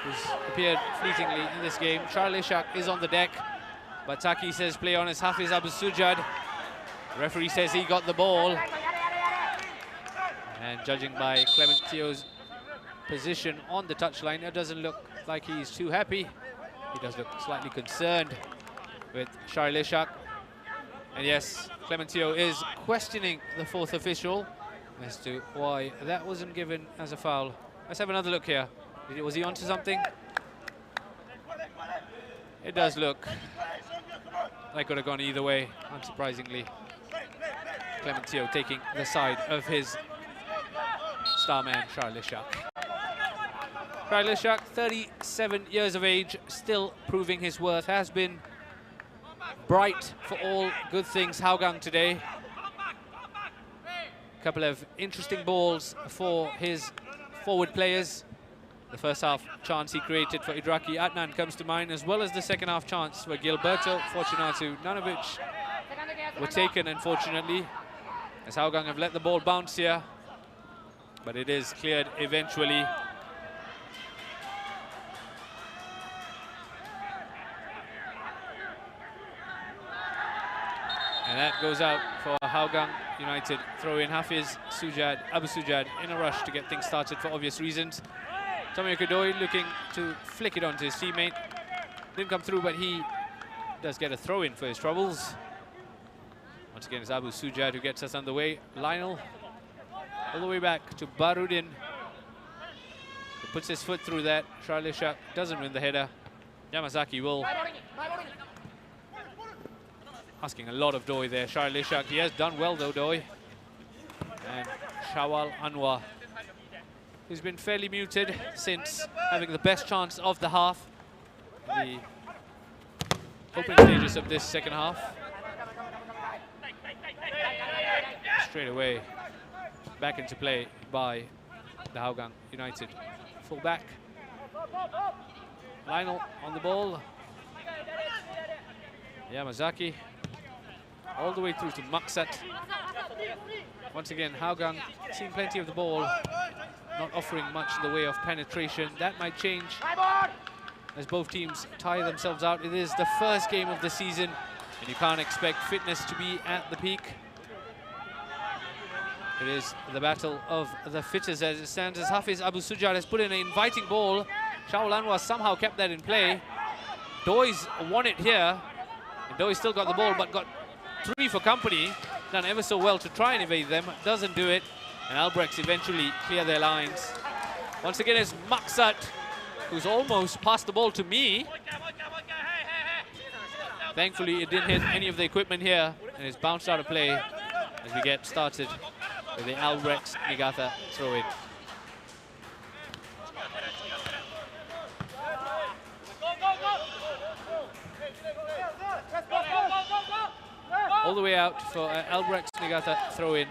who's appeared fleetingly in this game. Charlie Shak is on the deck, but Taki says play on as Hafiz Abu Sujad. Referee says he got the ball. And judging by Clementio's position on the touchline, it doesn't look like he's too happy. He does look slightly concerned with Charleshak. And yes, Clementio is questioning the fourth official as to why that wasn't given as a foul. Let's have another look here. Was he onto something? It does look like it could have gone either way, unsurprisingly. Clementio taking the side of his star man, Charleshak. Charleshak, 37 years of age, still proving his worth, has been bright for all good things Hougang today. A couple of interesting balls for his forward players. The first half chance he created for Idraki Adnan comes to mind, as well as the second half chance for Gilberto Fortunato, none of which were taken, unfortunately, as Hougang have let the ball bounce here. But it is cleared eventually. And that goes out for Hougang United. Throw in Hafiz Sujad, Abu Sujad in a rush to get things started for obvious reasons. Tommy Okudoi looking to flick it onto his teammate. Didn't come through, but he does get a throw in for his troubles. Once again, it's Abu Sujad who gets us underway. Lionel all the way back to Barudin, who puts his foot through that. Charleshak doesn't win the header. Yamazaki will. Asking a lot of Doi there, Charleshak. He has done well though, Doi. And Shawal Anwar, who's been fairly muted since having the best chance of the half in the opening stages of this second half. Straight away back into play by the Hougang United full back. Lionel on the ball. Yamazaki all the way through to Maksat. Once again, Hougang seeing plenty of the ball, not offering much in the way of penetration. That might change as both teams tire themselves out. It is the first game of the season, and you can't expect fitness to be at the peak. It is the battle of the fittest as it stands, as Hafiz Abu Sujad has put in an inviting ball. Shawul Anwar somehow kept that in play. Doi's won it here, and Doi still got the ball, but got three for company. Done ever so well to try and evade them, doesn't do it, and Albirex eventually clear their lines. Once again, it's Maksat, who's almost passed the ball to me. Thankfully, it didn't hit any of the equipment here, and it's bounced out of play as we get started with the Albirex Niigata throw-in. All the way out for Albirex Niigata throw-in.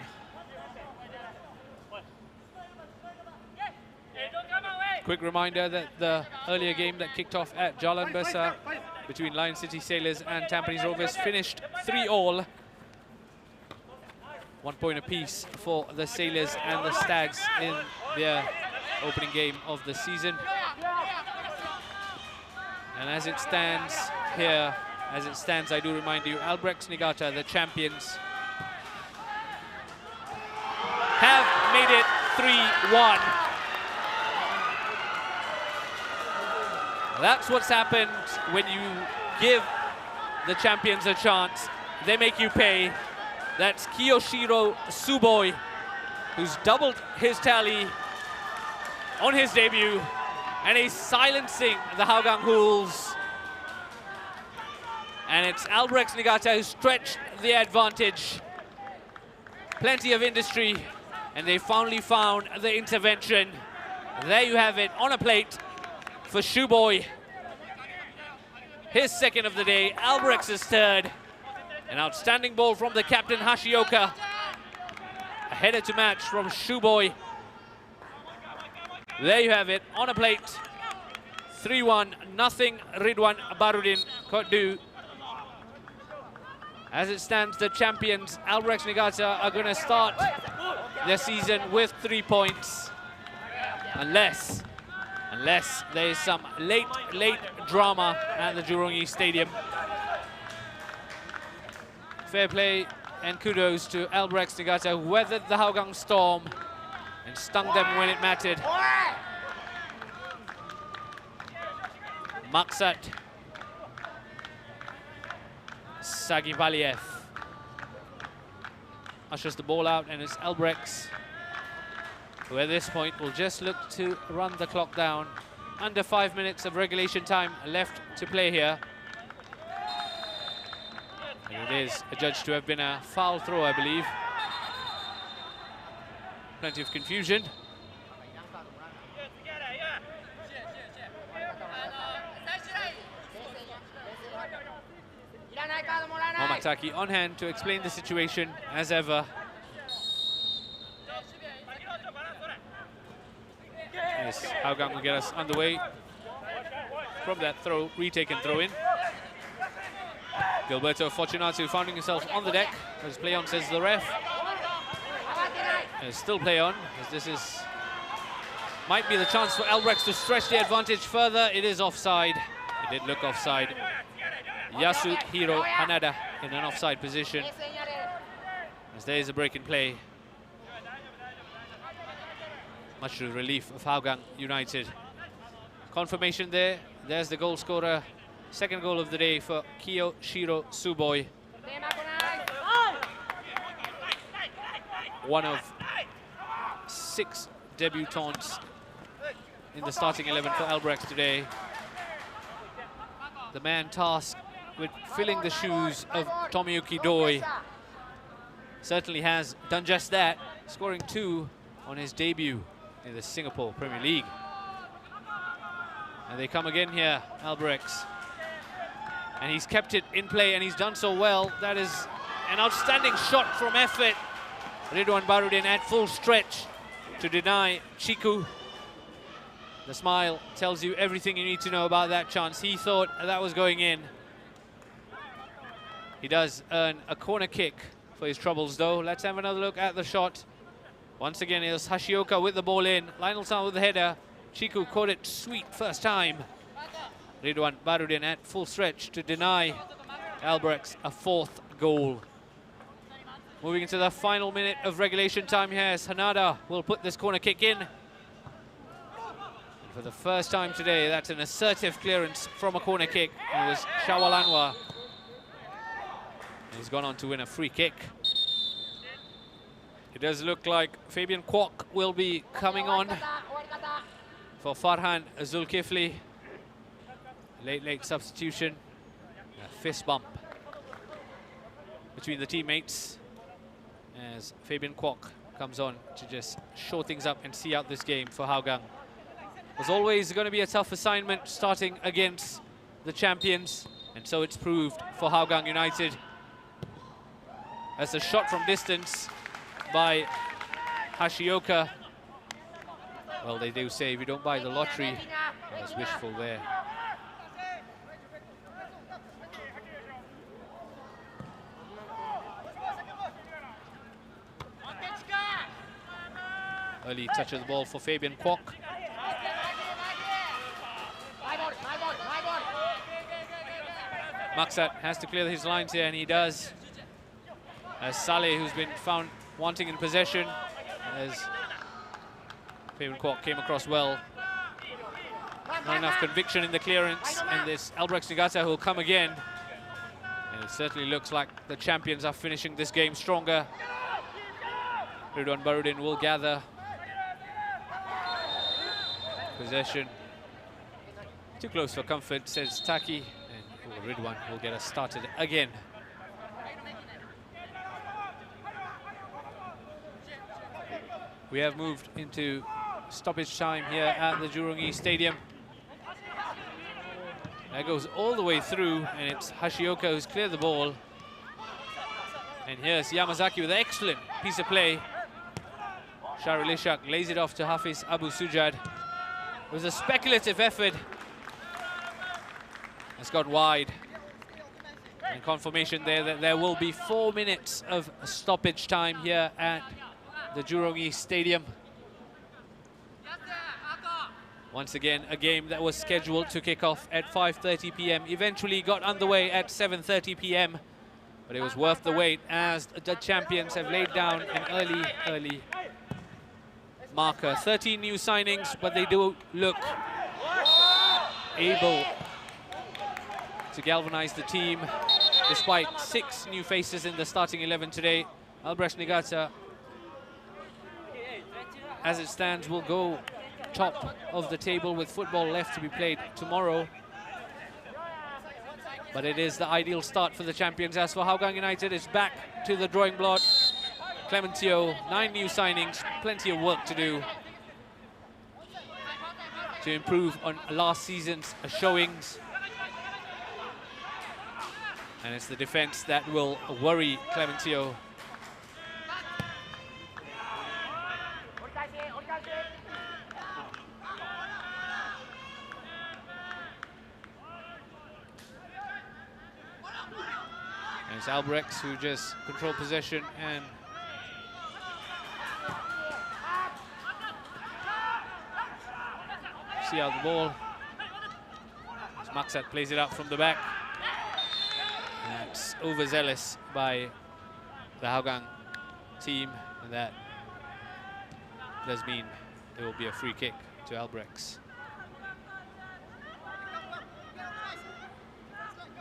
Quick reminder that the earlier game that kicked off at Jalan Besar between Lion City Sailors and Tampines Rovers finished 3-3. 1 point apiece for the Sailors and the Stags in their opening game of the season. And as it stands here, I do remind you, Albirex Niigata, the champions, have made it 3-1. That's what's happened when you give the champions a chance. They make you pay. That's Kiyoshiro Suboi, who's doubled his tally on his debut, and he's silencing the Hougang Hools. And it's Albirex Niigata who stretched the advantage. Plenty of industry, and they finally found the intervention. There you have it on a plate for Shuboi. His second of the day, Albrex's third. An outstanding ball from the captain Hashioka. A header to match from Shuboi. There you have it on a plate. 3-1, nothing Ridwan Barudin could do. As it stands, the champions, Albirex Niigata, are going to start their season with 3 points. Unless there is some late drama at the Jurong East Stadium. Fair play and kudos to Albirex Niigata, who weathered the Hougang storm and stung them when it mattered. Maksat Sagivaliev ushers the ball out, and it's Albirex, who at this point will just look to run the clock down. Under 5 minutes of regulation time left to play here. And it is adjudged to have been a foul throw, I believe. Plenty of confusion. Momataki on hand to explain the situation as ever. Yes, Hougang will get us underway from that throw, retake and throw in. Gilberto Fortunato finding himself on the deck as play on, says the ref. And still play on, as this might be the chance for Albirex to stretch the advantage further. It is offside. It did look offside. Yasuhiro Hanada in an offside position, as there is a break in play. Much to the relief of Hougang United. Confirmation there. There's the goal scorer. Second goal of the day for Kiyoshiro Tsuboi. One of 6 debutants in the starting 11 for Albirex today. The man tasked with filling the shoes of Tomiyuki Doi certainly has done just that, scoring 2 on his debut in the Singapore Premier League. And they come again here, Albirex. And he's kept it in play, and he's done so well. That is an outstanding shot from effort. Ridwan Barudin at full stretch to deny Chiku. The smile tells you everything you need to know about that chance. He thought that was going in. He does earn a corner kick for his troubles, though. Let's have another look at the shot. Once again, it was Hashioka with the ball in. Lionel San with the header. Chiku caught it sweet first time. Ridwan Barudin at full stretch to deny Albirex a 4th goal. Moving into the final minute of regulation time here, as Hanada will put this corner kick in. And for the first time today, that's an assertive clearance from a corner kick. It was Shawal Anwar. He's gone on to win a free kick. It does look like Fabian Kwok will be coming on for Farhan Zulkifli. Late substitution. A fist bump between the teammates as Fabian Kwok comes on to just shore things up and see out this game for Hougang. It was always going to be a tough assignment starting against the champions, and so it's proved for Hougang United. As a shot from distance by Hashioka. Well, they do say if you don't buy the lottery, that's wishful there. Early touch of the ball for Fabian Kwok. Maksat has to clear his lines here, and he does. As Saleh, who's been found wanting in possession, as Fabian Kwok came across well. Not enough conviction in the clearance, and this Albirex Niigata who will come again. And it certainly looks like the champions are finishing this game stronger. Ridwan Barudin will gather possession. Too close for comfort, says Taki, and Ridwan will get us started again. We have moved into stoppage time here at the Jurong East Stadium. That goes all the way through, and it's Hashioka who's cleared the ball. And here's Yamazaki with an excellent piece of play. Shahril Ishak lays it off to Hafiz Abu Sujad. It was a speculative effort. It's gone wide. And confirmation there that there will be 4 minutes of stoppage time here at the Jurong East Stadium. Once again, a game that was scheduled to kick off at 5:30 p.m. eventually got underway at 7:30 p.m. But it was worth the wait as the champions have laid down an early marker. 13 new signings, but they do look able to galvanize the team despite 6 new faces in the starting 11 today. Albirex Niigata, as it stands, will go top of the table with football left to be played tomorrow. But it is the ideal start for the champions. As for Hougang United, it's back to the drawing board. Clementio, 9 new signings, plenty of work to do to improve on last season's showings. And it's the defense that will worry Clementio. And it's Albirex who just control possession and see out the ball. As Maksat plays it out from the back. That's overzealous by the Hougang team, and that does mean there will be a free kick to Albirex.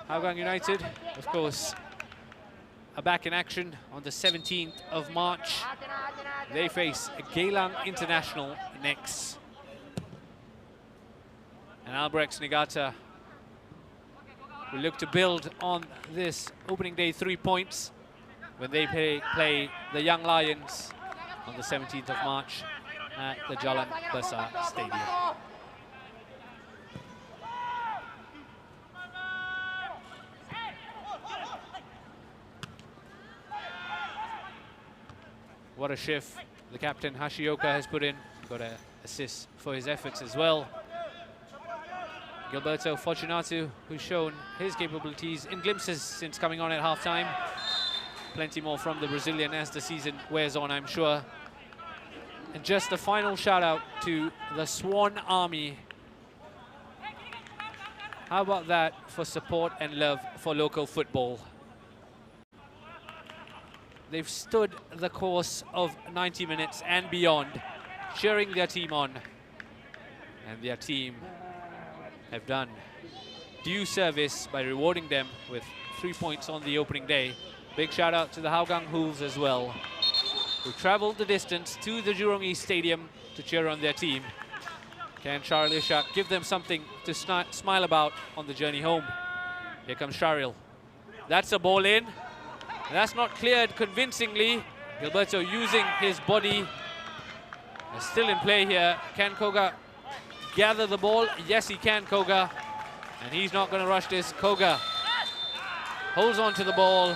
Hougang United, of course, are back in action on the 17th of March. They face Geylang International next. And Albirex Niigata will look to build on this opening day 3 points when they play the Young Lions on the 17th of March at the Jalan Besar Stadium. What a shift the captain Hashioka has put in. Got an assist for his efforts as well. Gilberto Fortunato, who's shown his capabilities in glimpses since coming on at halftime. Plenty more from the Brazilian as the season wears on, I'm sure. And just a final shout out to the Swan Army. How about that for support and love for local football? They've stood the course of 90 minutes and beyond, cheering their team on. And their team have done due service by rewarding them with 3 points on the opening day. Big shout out to the Hougang Hools as well, who traveled the distance to the Jurong East Stadium to cheer on their team. Can Sharil Ishak give them something to smile about on the journey home? Here comes Sharil. That's a ball in. That's not cleared convincingly. Gilberto using his body. They're still in play here. Can Koga gather the ball? Yes, he can, Koga. And he's not going to rush this. Koga holds on to the ball.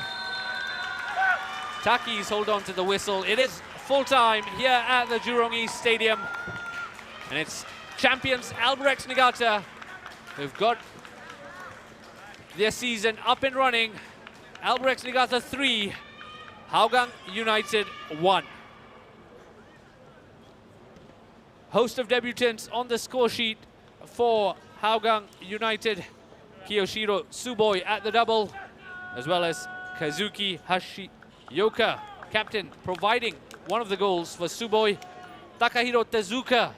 Takis hold on to the whistle. It is full time here at the Jurong East Stadium. And it's champions Albirex Niigata who've got their season up and running. Albirex Niigata 3, Hougang United 1. Host of debutants on the score sheet for Hougang United. Kiyoshiro Tsuboi at the double, as well as Kazuki Hashioka, captain, providing one of the goals for Tsuboi. Takahiro Tezuka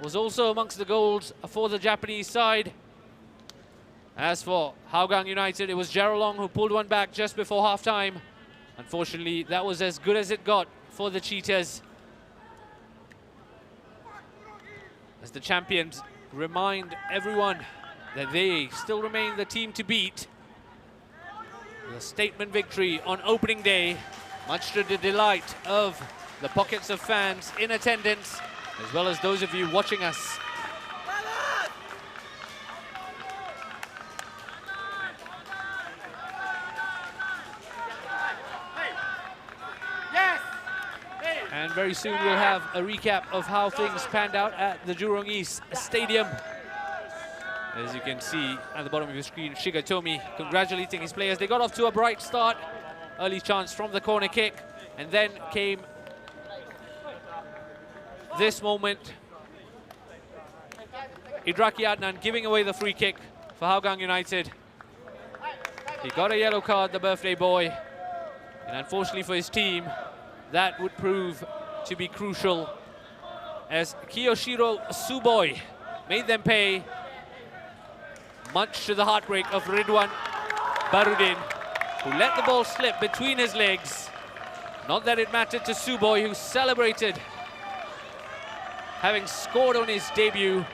was also amongst the goals for the Japanese side. As for Hougang United, it was Jarolong who pulled one back just before halftime. Unfortunately, that was as good as it got for the Cheetahs. As the champions remind everyone that they still remain the team to beat. The statement victory on opening day, much to the delight of the pockets of fans in attendance, as well as those of you watching us. And very soon we'll have a recap of how things panned out at the Jurong East Stadium. As you can see at the bottom of your screen, Shigatomi congratulating his players. They got off to a bright start. Early chance from the corner kick. And then came this moment. Idraki Adnan giving away the free kick for Hougang United. He got a yellow card, the birthday boy. And unfortunately for his team, that would prove to be crucial, as Kiyoshiro Suboi made them pay, much to the heartbreak of Ridwan Barudin, who let the ball slip between his legs. Not that it mattered to Suboi, who celebrated having scored on his debut.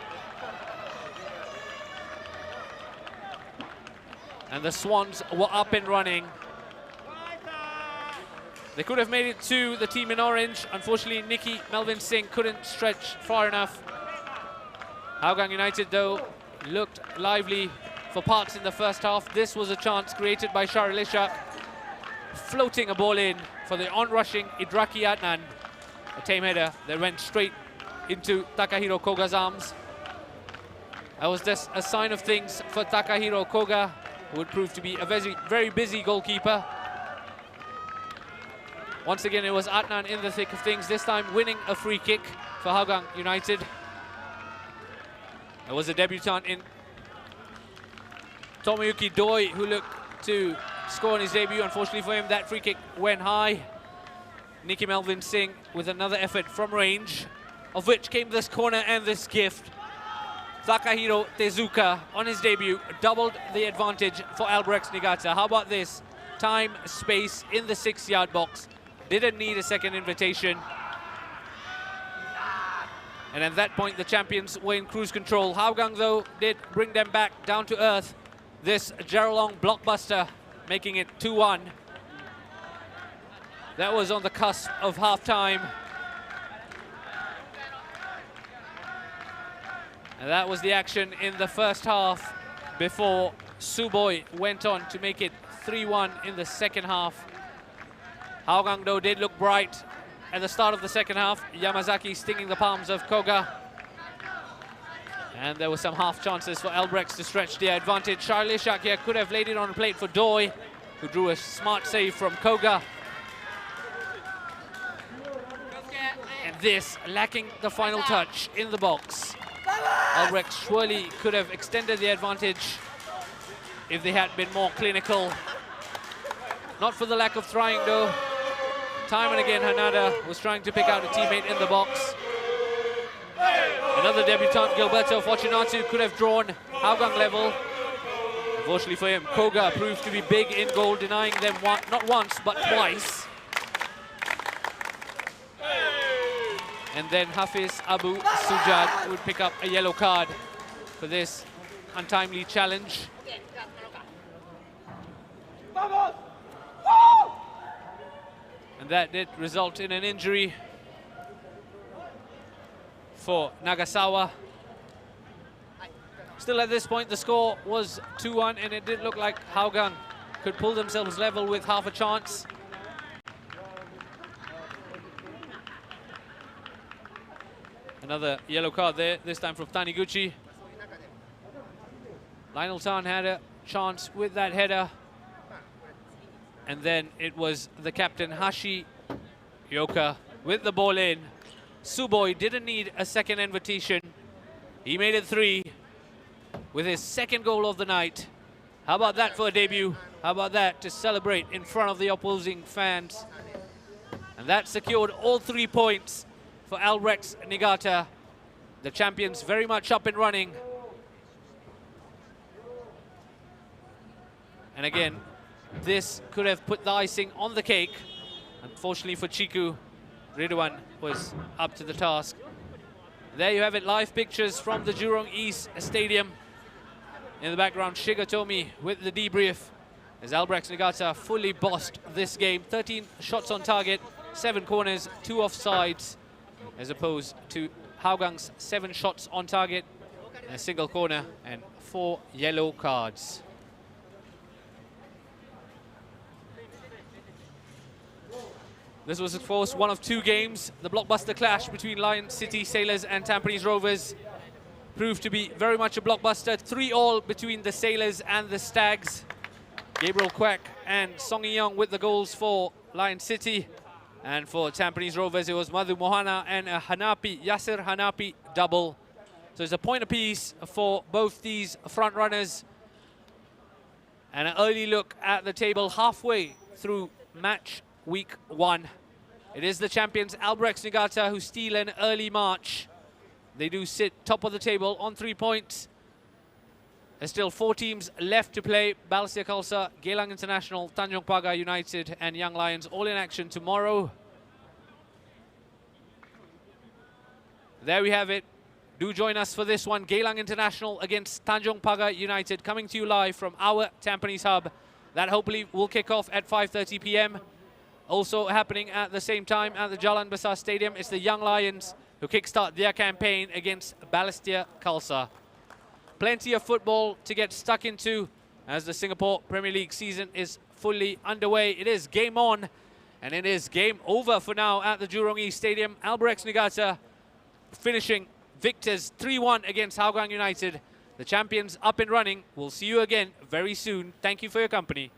And the Swans were up and running. They could have made it to the team in orange. Unfortunately, Nicky Melvin Singh couldn't stretch far enough. Hougang United, though, looked lively for parts in the first half. This was a chance created by Shahril Ishaq, floating a ball in for the on-rushing Idraki Adnan. A tame header that went straight into Takahiro Koga's arms. That was just a sign of things for Takahiro Koga, who would prove to be a very busy goalkeeper. Once again, it was Adnan in the thick of things, this time winning a free kick for Hougang United. There was a debutant in Tomoyuki Doi, who looked to score on his debut. Unfortunately for him, that free kick went high. Nicky Melvin Singh with another effort from range, of which came this corner and this gift. Takahiro Tezuka on his debut doubled the advantage for Albirex Niigata. How about this? Time, space in the 6-yard box. Didn't need a second invitation. And at that point, the champions were in cruise control. Hougang, though, did bring them back down to earth. This Jurong blockbuster, making it 2-1. That was on the cusp of half-time. And that was the action in the first half before Suboi went on to make it 3-1 in the second half. Hougang, though, did look bright at the start of the second half. Yamazaki stinging the palms of Koga. And there were some half chances for Albirex to stretch their advantage. Shahril Ishaq here could have laid it on a plate for Doi, who drew a smart save from Koga. And this lacking the final touch in the box. Albirex surely could have extended the advantage if they had been more clinical. Not for the lack of trying, though. Time and again, Hanada was trying to pick out a teammate in the box. Another debutant, Gilberto Fortunato, could have drawn Hougang level. Unfortunately for him, Koga proved to be big in goal, denying them not once, but twice. And then Hafiz Abu Sujad would pick up a yellow card for this untimely challenge. And that did result in an injury for Nagasawa. Still at this point, the score was 2-1, and it did look like Hougang could pull themselves level with half a chance. Another yellow card there, this time from Taniguchi. Lionel Tan had a chance with that header. And then it was the captain, Hashi Yoka, with the ball in. Suboi didn't need a second invitation. He made it 3 with his second goal of the night. How about that for a debut? How about that to celebrate in front of the opposing fans? And that secured all 3 points for Albirex Niigata. The champions very much up and running. And again, this could have put the icing on the cake. Unfortunately for Chiku, Ridwan was up to the task. There you have it, live pictures from the Jurong East Stadium. In the background, Shigatomi with the debrief as Albirex Niigata fully bossed this game. 13 shots on target, 7 corners, 2 offsides, as opposed to Hougang's 7 shots on target, a single corner and 4 yellow cards. This was, of course, one of 2 games. The blockbuster clash between Lion City Sailors and Tampines Rovers proved to be very much a blockbuster. 3-3 between the Sailors and the Stags. Gabriel Kwak and Song Young with the goals for Lion City. And for Tampines Rovers, it was Madhu Mohana and a Yasser Hanapi double. So it's a point apiece for both these front runners. And an early look at the table halfway through match week 1. It is the champions Albirex Niigata who steal an early march. They do sit top of the table on 3 points. There's still 4 teams left to play. Balestier Khalsa, Geylang International, Tanjong Pagar United and Young Lions all in action tomorrow. There we have it. Do join us for this one. Geylang International against Tanjong Pagar United, coming to you live from our Tampines hub. That hopefully will kick off at 5:30 p.m. Also happening at the same time at the Jalan Besar Stadium, it's the Young Lions who kickstart their campaign against Balestier Khalsa. Plenty of football to get stuck into as the Singapore Premier League season is fully underway. It is game on and it is game over for now at the Jurong East Stadium. Albirex Niigata finishing victors 3-1 against Hougang United. The champions up and running. We'll see you again very soon. Thank you for your company.